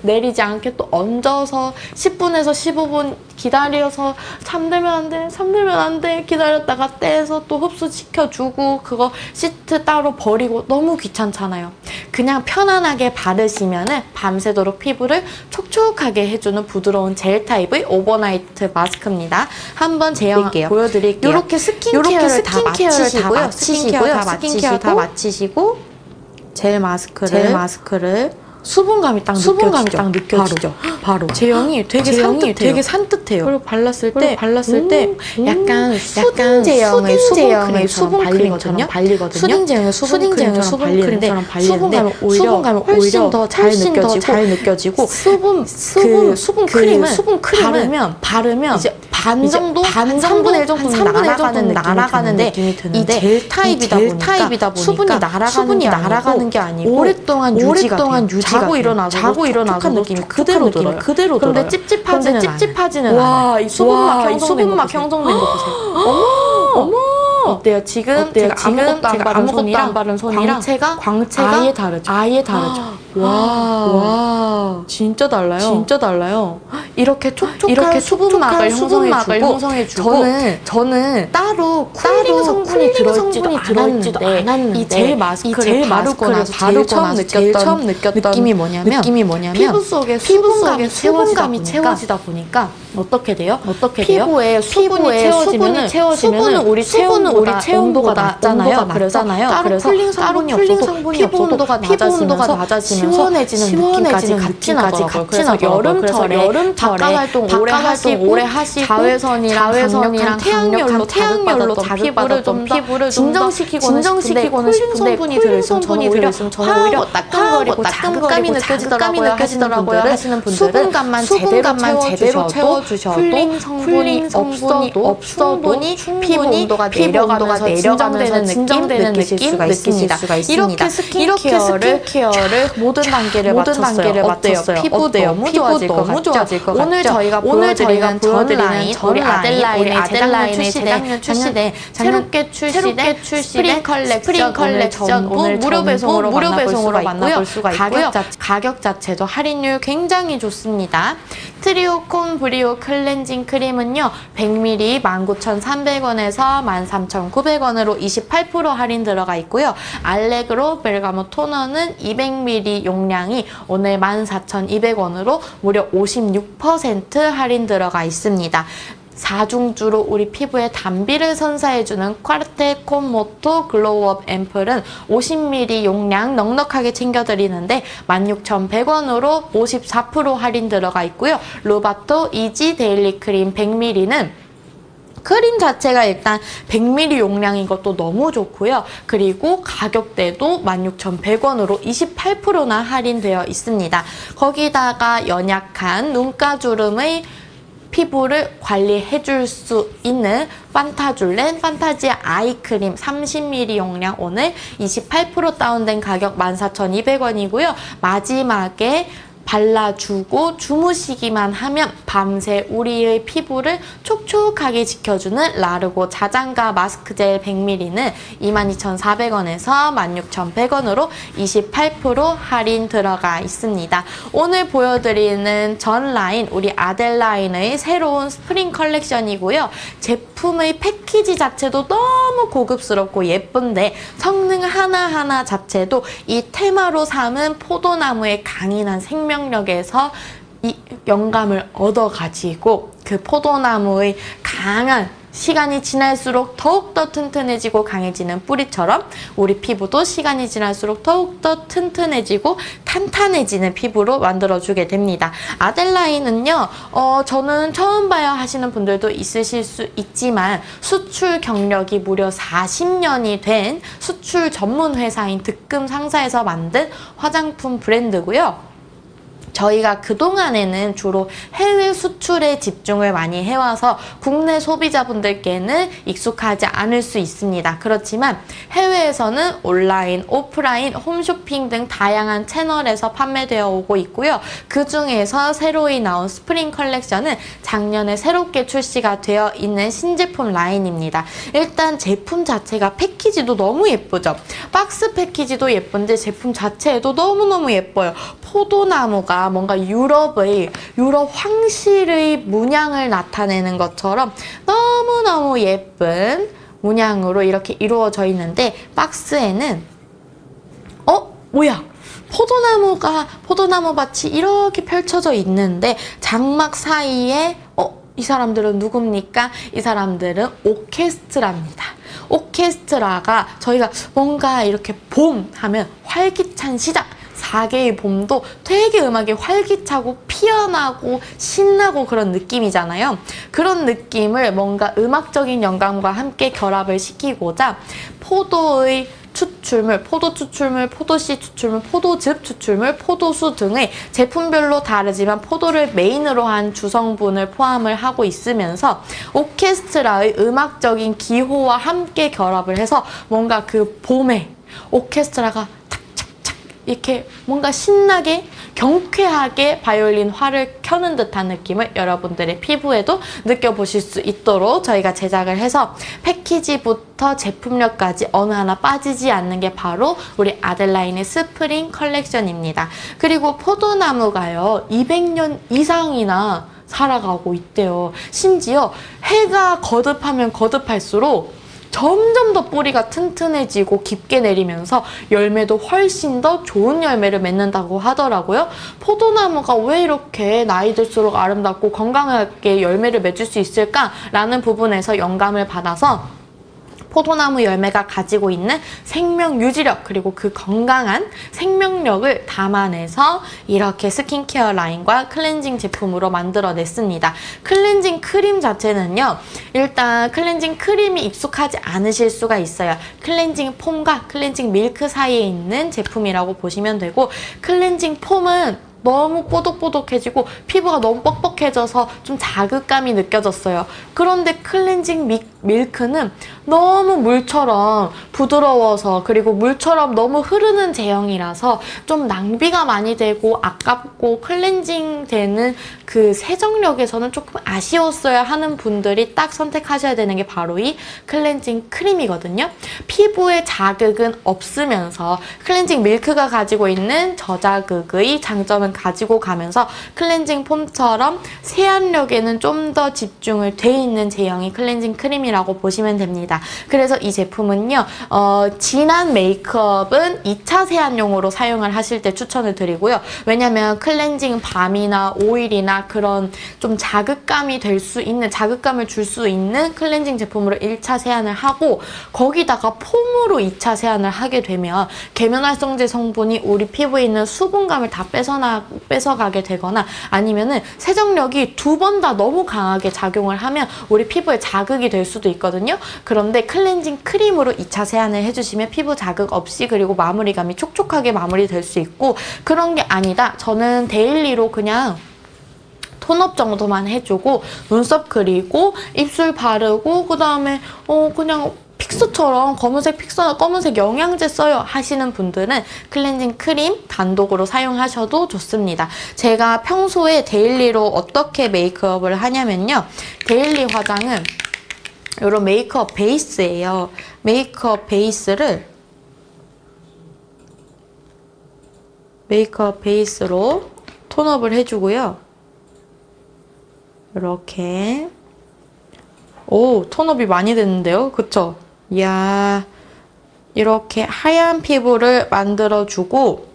내리지 않게 또 얹어서 10분에서 15분 기다려서 잠들면 안 돼 기다렸다가 떼서 또 흡수시켜주고 그거 시트 따로 버리고 너무 귀찮잖아요. 그냥 편안하게 바르시면은 밤새도록 피부를 촉촉하게 해주는 부드러운 젤 타입의 오버나이트 마스크입니다. 한번 제형 보여드릴게요. 이렇게 스킨케어를 다 마치시고 젤 마스크를 수분감이 딱 느껴지죠. 바로 제형이 되게 산뜻해요. 그리고 발랐을 때 약간 수딩 제형의 수분 크림처럼 발리거든요. 수딩 제형의 수분 크림처럼 발리는데 수분감은 훨씬 더 잘 느껴지고 수분 크림은 바르면 이제 반 정도 3분의 1 정도 날아가는 느낌이 드는데 이 젤 타입이다 보니까 수분이 날아가는 게 아니고 오랫동안 유지가 자고 일어나서 느낌이 그대로 들어요. 그런데 찝찝하지는 않아요. 와, 이 수분막 형성된 거 보세요. 어머! 어때요? 지금 제가 아무것도 안 바른 손이랑 광채가 아예 다르죠. 와, 진짜 달라요. 이렇게 촉촉한 수분막을 형성해주고 저는 따로 쿨링 성분이 들어있지도 않았는데 이 젤 마스크를 바르고 나서 제일 처음 느꼈던 느낌이 뭐냐면 피부 속에 수분감이 채워지다 보니까 어떻게 돼요? 피부에 수분이 채워지면 우리 체온보다 낮잖아요. 그래서 따로 쿨링 성분이 없어도 피부 온도가 낮아지면서 시원해지는 느낌까지 같이 나더라고요. 그래서 여름철에 바깥활동 오래 하시고 자외선이랑 태양열로 자극받았던 피부를 진정시키고는 싶은데 쿨링 성분이 들어있으면 저는 오히려 따끔거리고 자극감이 느껴지더라고요 하시는 분들은 수분감만 제대로 채워주셔도 쿨링 성분이 없어도 피부 온도가 내려가면서 진정되는 느낌 느끼실 수가 있습니다. 이렇게 스킨케어를 모든 단계를 마쳤어요. 어때요? 피부 너무 좋아질 것 같죠? 오늘 저희가 보여드리는 우리 아델라인의 재작년 출시된 새롭게 출시된 스프링 컬렉션 오늘 무료 배송으로 만나볼 수가 있고요. 가격 자체도 할인율 굉장히 좋습니다. 트리오콘 브리오 클렌징 크림은요 100ml 19,300원에서 13,900원으로 28% 할인 들어가 있고요. 알레그로 베르가모 토너는 200ml 용량이 오늘 14,200원으로 무려 56% 할인 들어가 있습니다. 4중주로 우리 피부에 단비를 선사해주는 콰르테 콤모토 글로우업 앰플은 50ml 용량 넉넉하게 챙겨드리는데 16,100원으로 54% 할인 들어가 있고요. 루바토 이지 데일리 크림 100ml는 크림 자체가 일단 100ml 용량인 것도 너무 좋고요. 그리고 가격대도 16,100원으로 28%나 할인되어 있습니다. 거기다가 연약한 눈가주름의 피부를 관리해줄 수 있는 판타줄렌 판타지아 아이크림 30ml 용량 오늘 28% 다운된 가격 14,200원이고요. 마지막에 발라주고 주무시기만 하면 밤새 우리의 피부를 촉촉하게 지켜주는 라르고 자장가 마스크젤 100ml는 22,400원에서 16,100원으로 28% 할인 들어가 있습니다. 오늘 보여드리는 전 라인 우리 아델라인의 새로운 스프링 컬렉션이고요. 제품의 패키지 자체도 너무 고급스럽고 예쁜데 성능 하나하나 자체도 이 테마로 삼은 포도나무의 강인한 생명력에서 이 영감을 얻어가지고 그 포도나무의 강한 시간이 지날수록 더욱더 튼튼해지고 강해지는 뿌리처럼 우리 피부도 시간이 지날수록 더욱더 튼튼해지고 탄탄해지는 피부로 만들어주게 됩니다. 아델라인은요, 저는 처음 봐야 하시는 분들도 있으실 수 있지만 수출 경력이 무려 40년이 된 수출 전문 회사인 득금 상사에서 만든 화장품 브랜드고요. 저희가 그동안에는 주로 해외 수출에 집중을 많이 해와서 국내 소비자분들께는 익숙하지 않을 수 있습니다. 그렇지만 해외에서는 온라인, 오프라인, 홈쇼핑 등 다양한 채널에서 판매되어 오고 있고요. 그 중에서 새로이 나온 스프링 컬렉션은 작년에 새롭게 출시가 되어 있는 신제품 라인입니다. 일단 제품 자체가 패키지도 너무 예쁘죠? 박스 패키지도 예쁜데 제품 자체에도 너무너무 예뻐요. 포도나무가 뭔가 유럽 황실의 문양을 나타내는 것처럼 너무너무 예쁜 문양으로 이렇게 이루어져 있는데 박스에는 뭐야? 포도나무 밭이 이렇게 펼쳐져 있는데 장막 사이에 이 사람들은 누굽니까? 이 사람들은 오케스트라입니다. 오케스트라가 저희가 뭔가 이렇게 봄 하면 활기찬 시작 4개의 봄도 되게 음악이 활기차고 피어나고 신나고 그런 느낌이잖아요. 그런 느낌을 뭔가 음악적인 영감과 함께 결합을 시키고자 포도의 추출물, 포도 추출물, 포도씨 추출물, 포도즙 추출물, 포도수 등의 제품별로 다르지만 포도를 메인으로 한 주성분을 포함을 하고 있으면서 오케스트라의 음악적인 기호와 함께 결합을 해서 뭔가 그 봄에 오케스트라가 이렇게 뭔가 신나게 경쾌하게 바이올린 활을 켜는 듯한 느낌을 여러분들의 피부에도 느껴보실 수 있도록 저희가 제작을 해서 패키지부터 제품력까지 어느 하나 빠지지 않는 게 바로 우리 아델라인의 스프링 컬렉션입니다. 그리고 포도나무가요 200년 이상이나 살아가고 있대요. 심지어 해가 거듭하면 거듭할수록 점점 더 뿌리가 튼튼해지고 깊게 내리면서 열매도 훨씬 더 좋은 열매를 맺는다고 하더라고요. 포도나무가 왜 이렇게 나이 들수록 아름답고 건강하게 열매를 맺을 수 있을까라는 부분에서 영감을 받아서 포도나무 열매가 가지고 있는 생명 유지력 그리고 그 건강한 생명력을 담아내서 이렇게 스킨케어 라인과 클렌징 제품으로 만들어냈습니다. 클렌징 크림 자체는요. 일단 클렌징 크림이 익숙하지 않으실 수가 있어요. 클렌징 폼과 클렌징 밀크 사이에 있는 제품이라고 보시면 되고 클렌징 폼은 너무 뽀독뽀독해지고 피부가 너무 뻑뻑해져서 좀 자극감이 느껴졌어요. 그런데 클렌징 밀크는 너무 물처럼 부드러워서 그리고 물처럼 너무 흐르는 제형이라서 좀 낭비가 많이 되고 아깝고 클렌징 되는 그 세정력에서는 조금 아쉬웠어야 하는 분들이 딱 선택하셔야 되는 게 바로 이 클렌징 크림이거든요. 피부에 자극은 없으면서 클렌징 밀크가 가지고 있는 저자극의 장점은 가지고 가면서 클렌징 폼처럼 세안력에는 좀 더 집중을 돼 있는 제형이 클렌징 크림이라고 보시면 됩니다. 그래서 이 제품은요 진한 메이크업은 2차 세안용으로 사용을 하실 때 추천을 드리고요. 왜냐면 클렌징 밤이나 오일이나 그런 좀 자극감이 될 수 있는 자극감을 줄 수 있는 클렌징 제품으로 1차 세안을 하고 거기다가 폼으로 2차 세안을 하게 되면 계면활성제 성분이 우리 피부에 있는 수분감을 다 뺏어가게 되거나 아니면은 세정력이 2번 다 너무 강하게 작용을 하면 우리 피부에 자극이 될 수도 있거든요. 그런데 클렌징 크림으로 2차 세안을 해주시면 피부 자극 없이 그리고 마무리감이 촉촉하게 마무리될 수 있고 그런 게 아니다. 저는 데일리로 그냥 톤업 정도만 해주고 눈썹 그리고 입술 바르고 그 다음에 그냥 픽스처럼 검은색 영양제 써요 하시는 분들은 클렌징 크림 단독으로 사용하셔도 좋습니다. 제가 평소에 데일리로 어떻게 메이크업을 하냐면요. 데일리 화장은 이런 메이크업 베이스예요. 메이크업 베이스로 톤업을 해주고요. 이렇게 톤업이 많이 됐는데요. 그쵸? 이야, 이렇게 하얀 피부를 만들어주고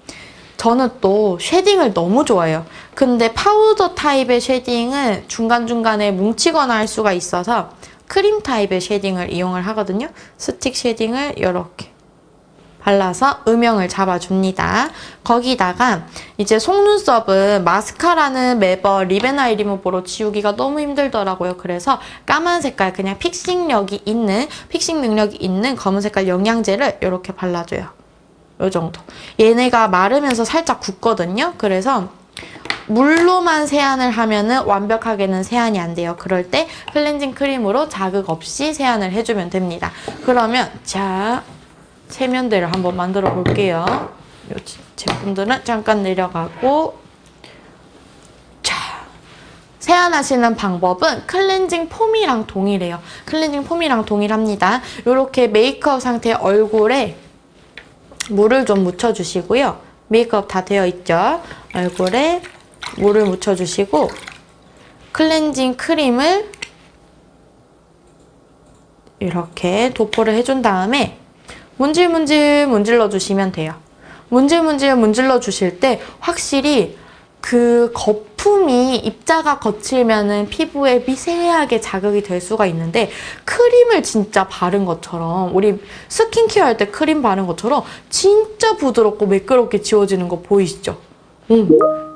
저는 또 쉐딩을 너무 좋아해요. 근데 파우더 타입의 쉐딩은 중간중간에 뭉치거나 할 수가 있어서 크림 타입의 쉐딩을 이용을 하거든요. 스틱 쉐딩을 이렇게 발라서 음영을 잡아줍니다. 거기다가 이제 속눈썹은 마스카라는 매번 립앤아이 리무버로 지우기가 너무 힘들더라고요. 그래서 까만 색깔 그냥 픽싱 능력이 있는 검은 색깔 영양제를 이렇게 발라줘요. 이 정도. 얘네가 마르면서 살짝 굳거든요. 그래서 물로만 세안을 하면은 완벽하게는 세안이 안 돼요. 그럴 때 클렌징 크림으로 자극 없이 세안을 해주면 됩니다. 그러면 자, 세면대를 한번 만들어 볼게요. 이 제품들은 잠깐 내려가고, 자, 세안하시는 방법은 클렌징 폼이랑 동일해요. 클렌징 폼이랑 동일합니다. 이렇게 메이크업 상태 얼굴에 물을 좀 묻혀주시고요. 메이크업 다 되어 있죠? 얼굴에 물을 묻혀주시고 클렌징 크림을 이렇게 도포를 해준 다음에 문질문질 문질러 주시면 돼요. 문질문질 문질러 주실 때 확실히 그 거품이 입자가 거칠면은 피부에 미세하게 자극이 될 수가 있는데, 크림을 진짜 바른 것처럼, 우리 스킨케어 할 때 크림 바른 것처럼 진짜 부드럽고 매끄럽게 지워지는 거 보이시죠?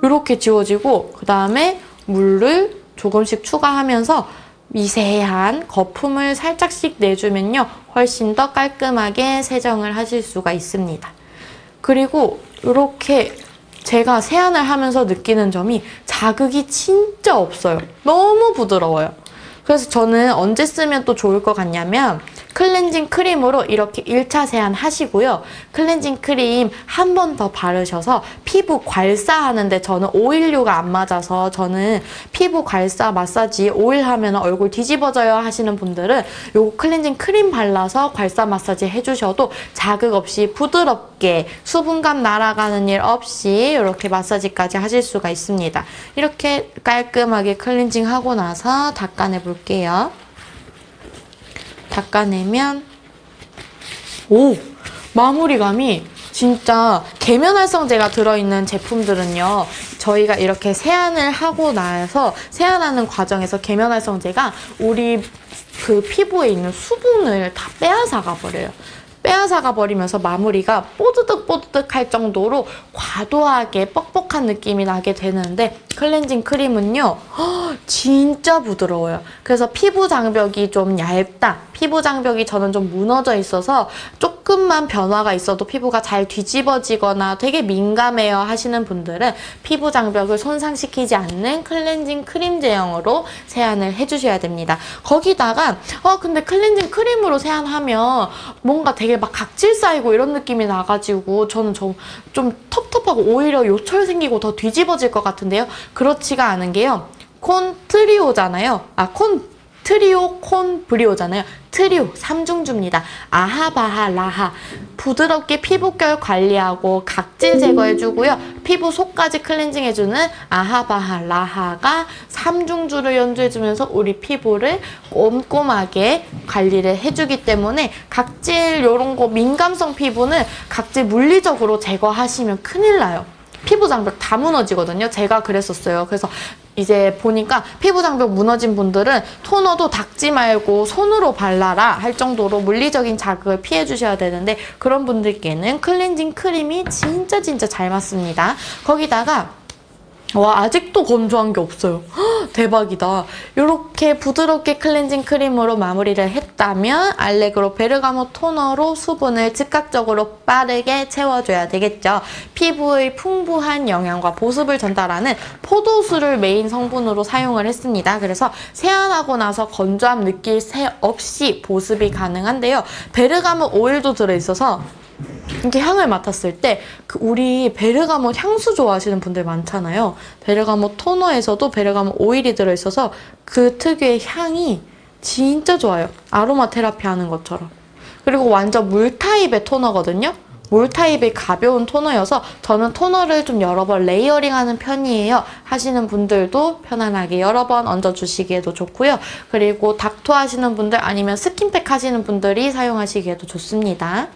이렇게 지워지고, 그 다음에 물을 조금씩 추가하면서 미세한 거품을 살짝씩 내주면요, 훨씬 더 깔끔하게 세정을 하실 수가 있습니다. 그리고 이렇게 제가 세안을 하면서 느끼는 점이 자극이 진짜 없어요. 너무 부드러워요. 그래서 저는 언제 쓰면 또 좋을 것 같냐면, 클렌징 크림으로 이렇게 1차 세안 하시고요. 클렌징 크림 한 번 더 바르셔서 피부 괄사하는데, 저는 오일류가 안 맞아서 저는 피부 괄사 마사지 오일 하면 얼굴 뒤집어져요 하시는 분들은 요거 클렌징 크림 발라서 괄사 마사지 해주셔도 자극 없이 부드럽게 수분감 날아가는 일 없이 이렇게 마사지까지 하실 수가 있습니다. 이렇게 깔끔하게 클렌징 하고 나서 닦아내 볼게요. 닦아내면, 오! 마무리감이 진짜, 계면활성제가 들어있는 제품들은요, 저희가 이렇게 세안을 하고 나서 세안하는 과정에서 계면활성제가 우리 그 피부에 있는 수분을 다 빼앗아가 버려요. 빼앗아가 버리면서 마무리가 뽀드득뽀드득 할 정도로 과도하게 뻑뻑한 느낌이 나게 되는데, 클렌징 크림은요, 진짜 부드러워요. 그래서 피부 장벽이 좀 얇다, 피부 장벽이 저는 좀 무너져 있어서 조금만 변화가 있어도 피부가 잘 뒤집어지거나 되게 민감해요 하시는 분들은 피부 장벽을 손상시키지 않는 클렌징 크림 제형으로 세안을 해주셔야 됩니다. 거기다가 근데 클렌징 크림으로 세안하면 뭔가 되게 막 각질 쌓이고 이런 느낌이 나가지고 저는 좀 텁텁하고 오히려 요철 생기고 더 뒤집어질 것 같은데요. 그렇지가 않은 게요. 콘 트리오잖아요. 트리오, 콘, 브리오잖아요. 트리오, 3중주입니다. 아하바하, 라하. 부드럽게 피부결 관리하고 각질 제거해주고요. 피부 속까지 클렌징해주는 아하바하, 라하가 3중주를 연주해주면서 우리 피부를 꼼꼼하게 관리를 해주기 때문에 각질 이런 거 민감성 피부는 각질 물리적으로 제거하시면 큰일 나요. 피부 장벽 다 무너지거든요. 제가 그랬었어요. 그래서 이제 보니까 피부 장벽 무너진 분들은 토너도 닦지 말고 손으로 발라라 할 정도로 물리적인 자극을 피해 주셔야 되는데, 그런 분들께는 클렌징 크림이 진짜 잘 맞습니다. 거기다가 와, 아직도 건조한 게 없어요. 대박이다. 이렇게 부드럽게 클렌징 크림으로 마무리를 했다면 알레그로 베르가모 토너로 수분을 즉각적으로 빠르게 채워줘야 되겠죠. 피부의 풍부한 영양과 보습을 전달하는 포도수를 메인 성분으로 사용을 했습니다. 그래서 세안하고 나서 건조함 느낄 새 없이 보습이 가능한데요. 베르가모 오일도 들어있어서 이렇게 향을 맡았을 때 우리 베르가모 향수 좋아하시는 분들 많잖아요. 베르가모 토너에서도 베르가모 오일이 들어있어서 그 특유의 향이 진짜 좋아요. 아로마 테라피 하는 것처럼. 그리고 완전 물 타입의 토너거든요. 물 타입의 가벼운 토너여서 저는 토너를 좀 여러 번 레이어링하는 편이에요 하시는 분들도 편안하게 여러 번 얹어주시기에도 좋고요. 그리고 닥토 하시는 분들 아니면 스킨팩 하시는 분들이 사용하시기에도 좋습니다.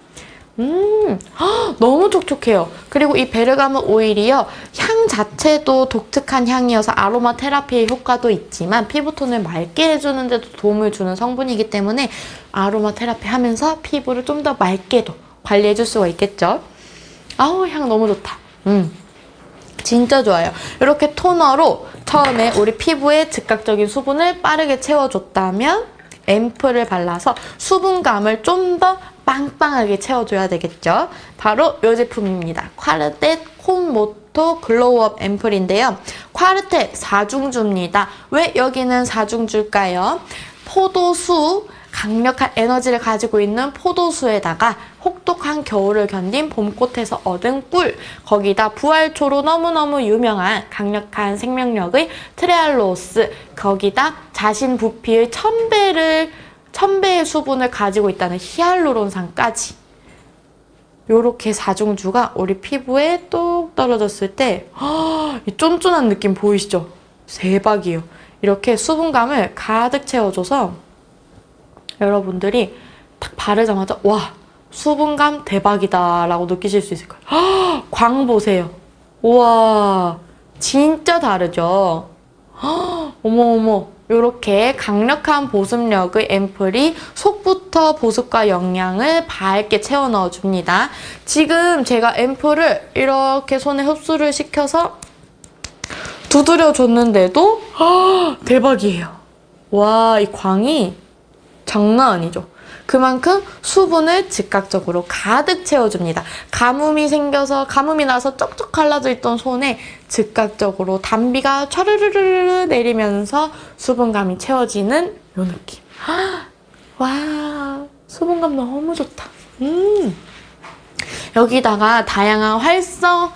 너무 촉촉해요. 그리고 이 베르가모 오일이요, 향 자체도 독특한 향이어서 아로마 테라피의 효과도 있지만 피부톤을 맑게 해주는 데도 도움을 주는 성분이기 때문에 아로마 테라피 하면서 피부를 좀 더 맑게도 관리해줄 수가 있겠죠. 아우, 향 너무 좋다. 진짜 좋아요. 이렇게 토너로 처음에 우리 피부에 즉각적인 수분을 빠르게 채워줬다면 앰플을 발라서 수분감을 좀 더 빵빵하게 채워줘야 되겠죠. 바로 이 제품입니다. 콰르떼 루바토 글로우업 앰플인데요. 콰르텟 4중주입니다. 왜 여기는 4중주일까요? 포도수, 강력한 에너지를 가지고 있는 포도수에다가 혹독한 겨울을 견딘 봄꽃에서 얻은 꿀, 거기다 부활초로 너무너무 유명한 강력한 생명력의 트레알로스, 거기다 자신 부피의 1000배의 수분을 가지고 있다는 히알루론산까지, 요렇게 4중주가 우리 피부에 똑 떨어졌을 때 이 쫀쫀한 느낌 보이시죠? 대박이에요. 이렇게 수분감을 가득 채워줘서 여러분들이 딱 바르자마자 와, 수분감 대박이다 라고 느끼실 수 있을 거예요. 광 보세요. 우와, 진짜 다르죠? 어머어머, 이렇게 강력한 보습력의 앰플이 속부터 보습과 영양을 밝게 채워 넣어줍니다. 지금 제가 앰플을 이렇게 손에 흡수를 시켜서 두드려 줬는데도 대박이에요. 와, 이 광이 장난 아니죠? 그만큼 수분을 즉각적으로 가득 채워줍니다. 가뭄이 생겨서, 가뭄이 나서 쩍쩍 갈라져 있던 손에 즉각적으로 단비가 촤르르르 내리면서 수분감이 채워지는 요 느낌. 와, 수분감 너무 좋다. 여기다가 다양한 활성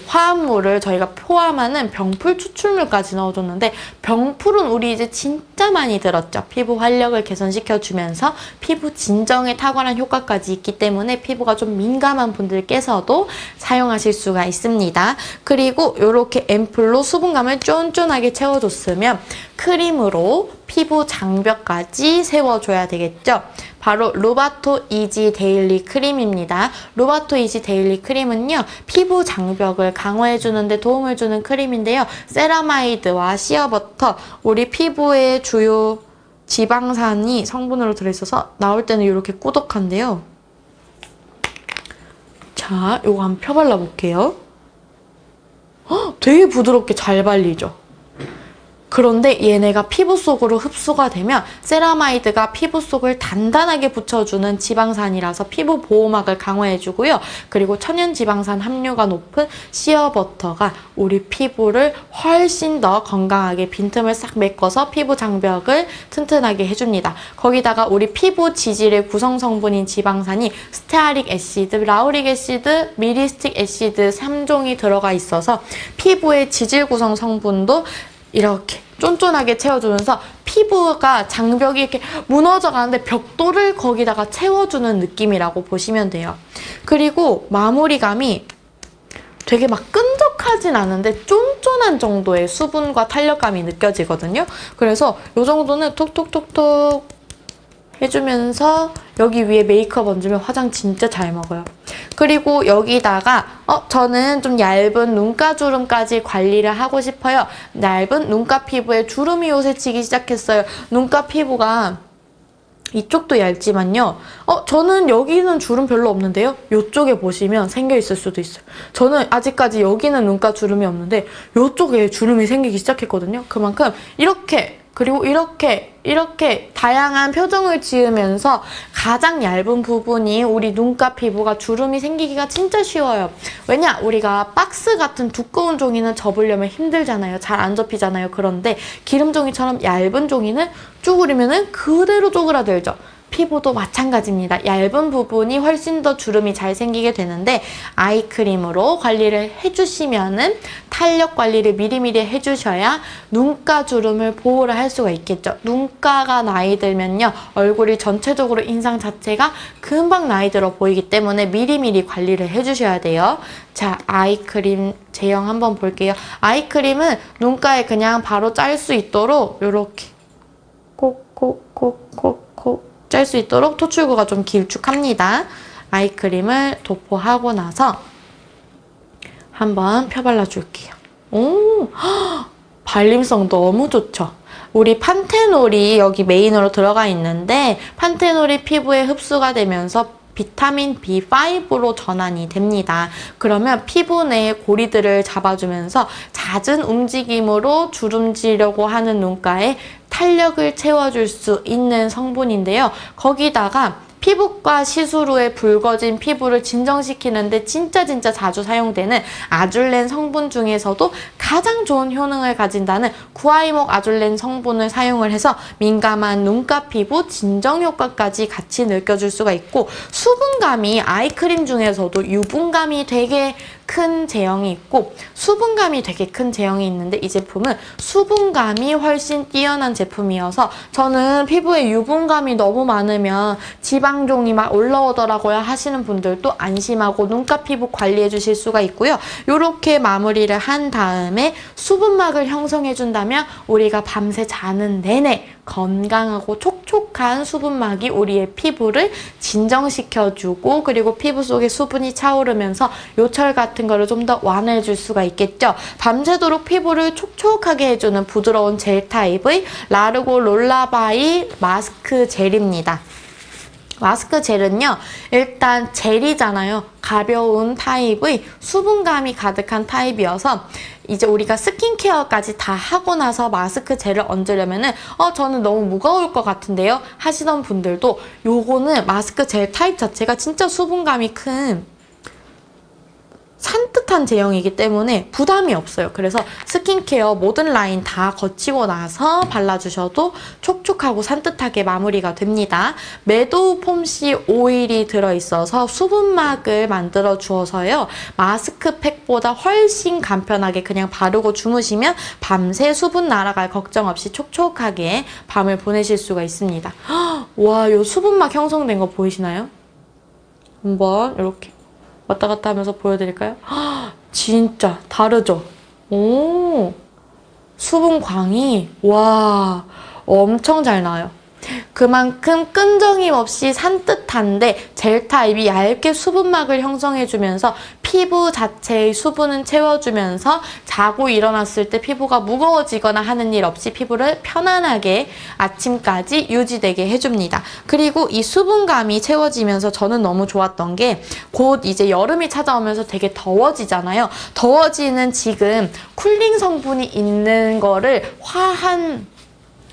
화합물을 저희가 포함하는 병풀 추출물까지 넣어줬는데, 병풀은 우리 이제 진짜 많이 들었죠. 피부 활력을 개선시켜주면서 피부 진정에 탁월한 효과까지 있기 때문에 피부가 좀 민감한 분들께서도 사용하실 수가 있습니다. 그리고 이렇게 앰플로 수분감을 쫀쫀하게 채워줬으면 크림으로 피부 장벽까지 세워줘야 되겠죠. 바로 루바토 이지 데일리 크림입니다. 루바토 이지 데일리 크림은요, 피부 장벽을 강화해주는 데 도움을 주는 크림인데요. 세라마이드와 시어버터, 우리 피부의 주요 지방산이 성분으로 들어있어서 나올 때는 이렇게 꾸덕한데요. 자, 이거 한번 펴발라 볼게요. 되게 부드럽게 잘 발리죠? 그런데 얘네가 피부 속으로 흡수가 되면 세라마이드가 피부 속을 단단하게 붙여주는 지방산이라서 피부 보호막을 강화해주고요. 그리고 천연지방산 함유가 높은 시어버터가 우리 피부를 훨씬 더 건강하게 빈틈을 싹 메꿔서 피부 장벽을 튼튼하게 해줍니다. 거기다가 우리 피부 지질의 구성 성분인 지방산이 스테아릭 애시드, 라우릭 애시드, 미리스틱 애시드 3종이 들어가 있어서 피부의 지질 구성 성분도 이렇게 쫀쫀하게 채워주면서 피부가 장벽이 이렇게 무너져 가는데 벽돌을 거기다가 채워주는 느낌이라고 보시면 돼요. 그리고 마무리감이 되게 막 끈적하진 않은데 쫀쫀한 정도의 수분과 탄력감이 느껴지거든요. 그래서 이 정도는 톡톡톡톡 해주면서 여기 위에 메이크업 얹으면 화장 진짜 잘 먹어요. 그리고 여기다가 저는 좀 얇은 눈가 주름까지 관리를 하고 싶어요. 얇은 눈가 피부에 주름이 요새 지기 시작했어요. 눈가 피부가 이쪽도 얇지만요. 저는 여기는 주름 별로 없는데요. 이쪽에 보시면 생겨 있을 수도 있어요. 저는 아직까지 여기는 눈가 주름이 없는데 이쪽에 주름이 생기기 시작했거든요. 그만큼 이렇게, 그리고 이렇게 다양한 표정을 지으면서 가장 얇은 부분이 우리 눈가 피부가 주름이 생기기가 진짜 쉬워요. 왜냐? 우리가 박스 같은 두꺼운 종이는 접으려면 힘들잖아요. 잘 안 접히잖아요. 그런데 기름 종이처럼 얇은 종이는 쭈그리면은 그대로 쪼그라들죠. 피부도 마찬가지입니다. 얇은 부분이 훨씬 더 주름이 잘 생기게 되는데 아이크림으로 관리를 해주시면은 탄력 관리를 미리미리 해주셔야 눈가 주름을 보호를 할 수가 있겠죠. 눈가가 나이 들면요, 얼굴이 전체적으로 인상 자체가 금방 나이 들어 보이기 때문에 미리미리 관리를 해주셔야 돼요. 자, 아이크림 제형 한번 볼게요. 아이크림은 눈가에 그냥 바로 짤 수 있도록 이렇게 콕콕콕콕콕 짤 수 있도록 토출구가 좀 길쭉합니다. 아이크림을 도포하고 나서 한번 펴발라 줄게요. 오, 발림성 너무 좋죠? 우리 판테놀이 여기 메인으로 들어가 있는데 판테놀이 피부에 흡수가 되면서 비타민 B5로 전환이 됩니다. 그러면 피부 내의 고리들을 잡아주면서 잦은 움직임으로 주름지려고 하는 눈가에 탄력을 채워줄 수 있는 성분인데요. 거기다가 피부과 시술 후에 붉어진 피부를 진정시키는데 진짜 자주 사용되는 아줄렌 성분 중에서도 가장 좋은 효능을 가진다는 구아이목 아줄렌 성분을 사용을 해서 민감한 눈가 피부 진정 효과까지 같이 느껴줄 수가 있고, 수분감이 아이크림 중에서도 유분감이 되게 큰 제형이 있고 수분감이 되게 큰 제형이 있는데, 이 제품은 수분감이 훨씬 뛰어난 제품이어서 저는 피부에 유분감이 너무 많으면 지방종이 막 올라오더라고요 하시는 분들도 안심하고 눈가 피부 관리해 주실 수가 있고요. 이렇게 마무리를 한 다음에 수분막을 형성해 준다면 우리가 밤새 자는 내내 건강하고 촉촉한 수분막이 우리의 피부를 진정시켜주고, 그리고 피부 속에 수분이 차오르면서 요철 같은 거를 좀 더 완화해 줄 수가 있겠죠. 밤새도록 피부를 촉촉하게 해주는 부드러운 젤 타입의 라르고 롤라바이 마스크 젤입니다. 마스크 젤은요, 일단 젤이잖아요. 가벼운 타입의 수분감이 가득한 타입이어서 이제 우리가 스킨케어까지 다 하고 나서 마스크 젤을 얹으려면은 저는 너무 무거울 것 같은데요 하시던 분들도, 요거는 마스크 젤 타입 자체가 진짜 수분감이 큰 산뜻한 제형이기 때문에 부담이 없어요. 그래서 스킨케어 모든 라인 다 거치고 나서 발라주셔도 촉촉하고 산뜻하게 마무리가 됩니다. 매도우 폼씨 오일이 들어있어서 수분막을 만들어 주어서요, 마스크팩보다 훨씬 간편하게 그냥 바르고 주무시면 밤새 수분 날아갈 걱정 없이 촉촉하게 밤을 보내실 수가 있습니다. 와, 이 수분막 형성된 거 보이시나요? 한번 이렇게 왔다 갔다 하면서 보여드릴까요? 진짜 다르죠? 오, 수분광이 와 엄청 잘 나와요. 그만큼 끈적임 없이 산뜻한데 젤 타입이 얇게 수분막을 형성해주면서 피부 자체의 수분은 채워주면서 자고 일어났을 때 피부가 무거워지거나 하는 일 없이 피부를 편안하게 아침까지 유지되게 해줍니다. 그리고 이 수분감이 채워지면서 저는 너무 좋았던 게, 곧 이제 여름이 찾아오면서 되게 더워지잖아요. 더워지는 지금 쿨링 성분이 있는 거를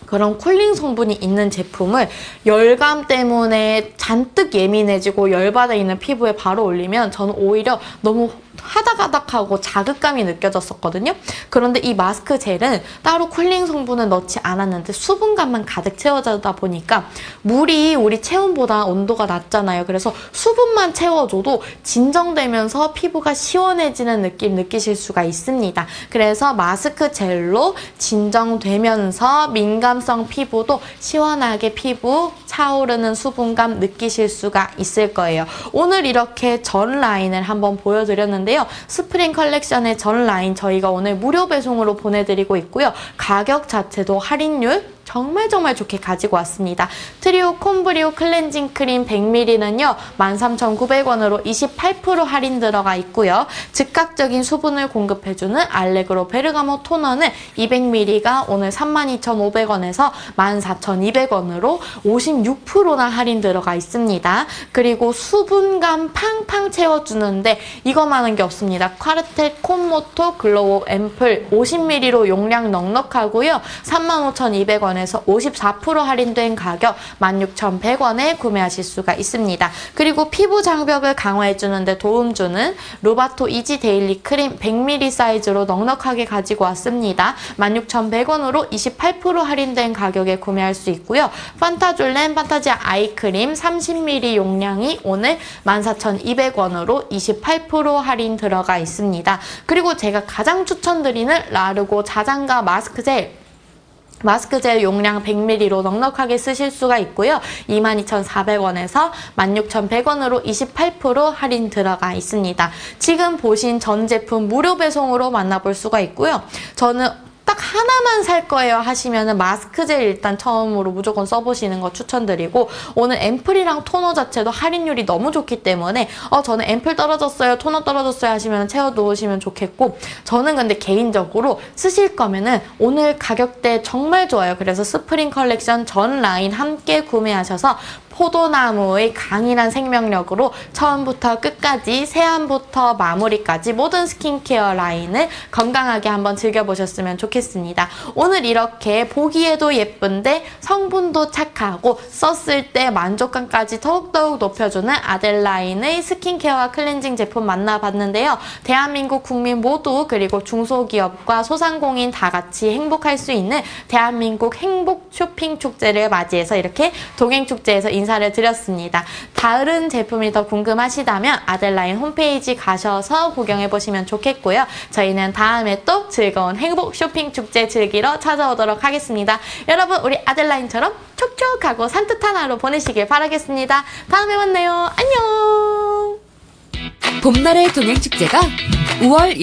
그런 쿨링 성분이 있는 제품을 열감 때문에 잔뜩 예민해지고 열받아 있는 피부에 바로 올리면 저는 오히려 너무 하다가닥하고 자극감이 느껴졌었거든요. 그런데 이 마스크 젤은 따로 쿨링 성분은 넣지 않았는데 수분감만 가득 채워지다 보니까 물이 우리 체온보다 온도가 낮잖아요. 그래서 수분만 채워줘도 진정되면서 피부가 시원해지는 느낌 느끼실 수가 있습니다. 그래서 마스크 젤로 진정되면서 민감성 피부도 시원하게 피부 차오르는 수분감 느끼실 수가 있을 거예요. 오늘 이렇게 전 라인을 한번 보여드렸는데 스프링 컬렉션의 전 라인 저희가 오늘 무료 배송으로 보내드리고 있고요. 가격 자체도 할인율 정말 좋게 가지고 왔습니다. 트리오 콤브리오 클렌징 크림 100ml는요 13,900원으로 28% 할인 들어가 있고요. 즉각적인 수분을 공급해주는 알레그로 베르가모 토너는 200ml가 오늘 32,500원에서 14,200원으로 56%나 할인 들어가 있습니다. 그리고 수분감 팡팡 채워주는데 이거만한 게 없습니다. 카르텔 콤모토 글로우 앰플 50ml로 용량 넉넉하고요. 35,200원에 54% 할인된 가격 16,100원에 구매하실 수가 있습니다. 그리고 피부 장벽을 강화해주는데 도움주는 루바토 이지 데일리 크림 100ml 사이즈로 넉넉하게 가지고 왔습니다. 16,100원으로 28% 할인된 가격에 구매할 수 있고요. 판타졸렌 판타지아 아이크림 30ml 용량이 오늘 14,200원으로 28% 할인 들어가 있습니다. 그리고 제가 가장 추천드리는 라르고 자장가 마스크 젤 용량 100ml로 넉넉하게 쓰실 수가 있고요. 22,400원에서 16,100원으로 28% 할인 들어가 있습니다. 지금 보신 전 제품 무료 배송으로 만나볼 수가 있고요. 저는 딱 하나만 살 거예요 하시면은 마스크 젤 일단 처음으로 무조건 써보시는 거 추천드리고, 오늘 앰플이랑 토너 자체도 할인율이 너무 좋기 때문에 저는 앰플 떨어졌어요, 토너 떨어졌어요 하시면 채워 놓으시면 좋겠고, 저는 근데 개인적으로 쓰실 거면은 오늘 가격대 정말 좋아요. 그래서 스프링 컬렉션 전 라인 함께 구매하셔서 포도나무의 강인한 생명력으로 처음부터 끝까지 세안부터 마무리까지 모든 스킨케어 라인을 건강하게 한번 즐겨보셨으면 좋겠습니다. 오늘 이렇게 보기에도 예쁜데 성분도 착하고 썼을 때 만족감까지 더욱더욱 높여주는 아델라인의 스킨케어와 클렌징 제품 만나봤는데요. 대한민국 국민 모두 그리고 중소기업과 소상공인 다 같이 행복할 수 있는 대한민국 행복 쇼핑 축제를 맞이해서 이렇게 동행축제에서 인사를 드렸습니다. 다른 제품이 더 궁금하시다면 아델라인 홈페이지 가셔서 구경해보시면 좋겠고요. 저희는 다음에 또 즐거운 행복 쇼핑 축제 즐기러 찾아오도록 하겠습니다. 여러분 우리 아델라인처럼 촉촉하고 산뜻한 하루 보내시길 바라겠습니다. 다음에 만나요. 안녕. 봄날의 동행축제가 5월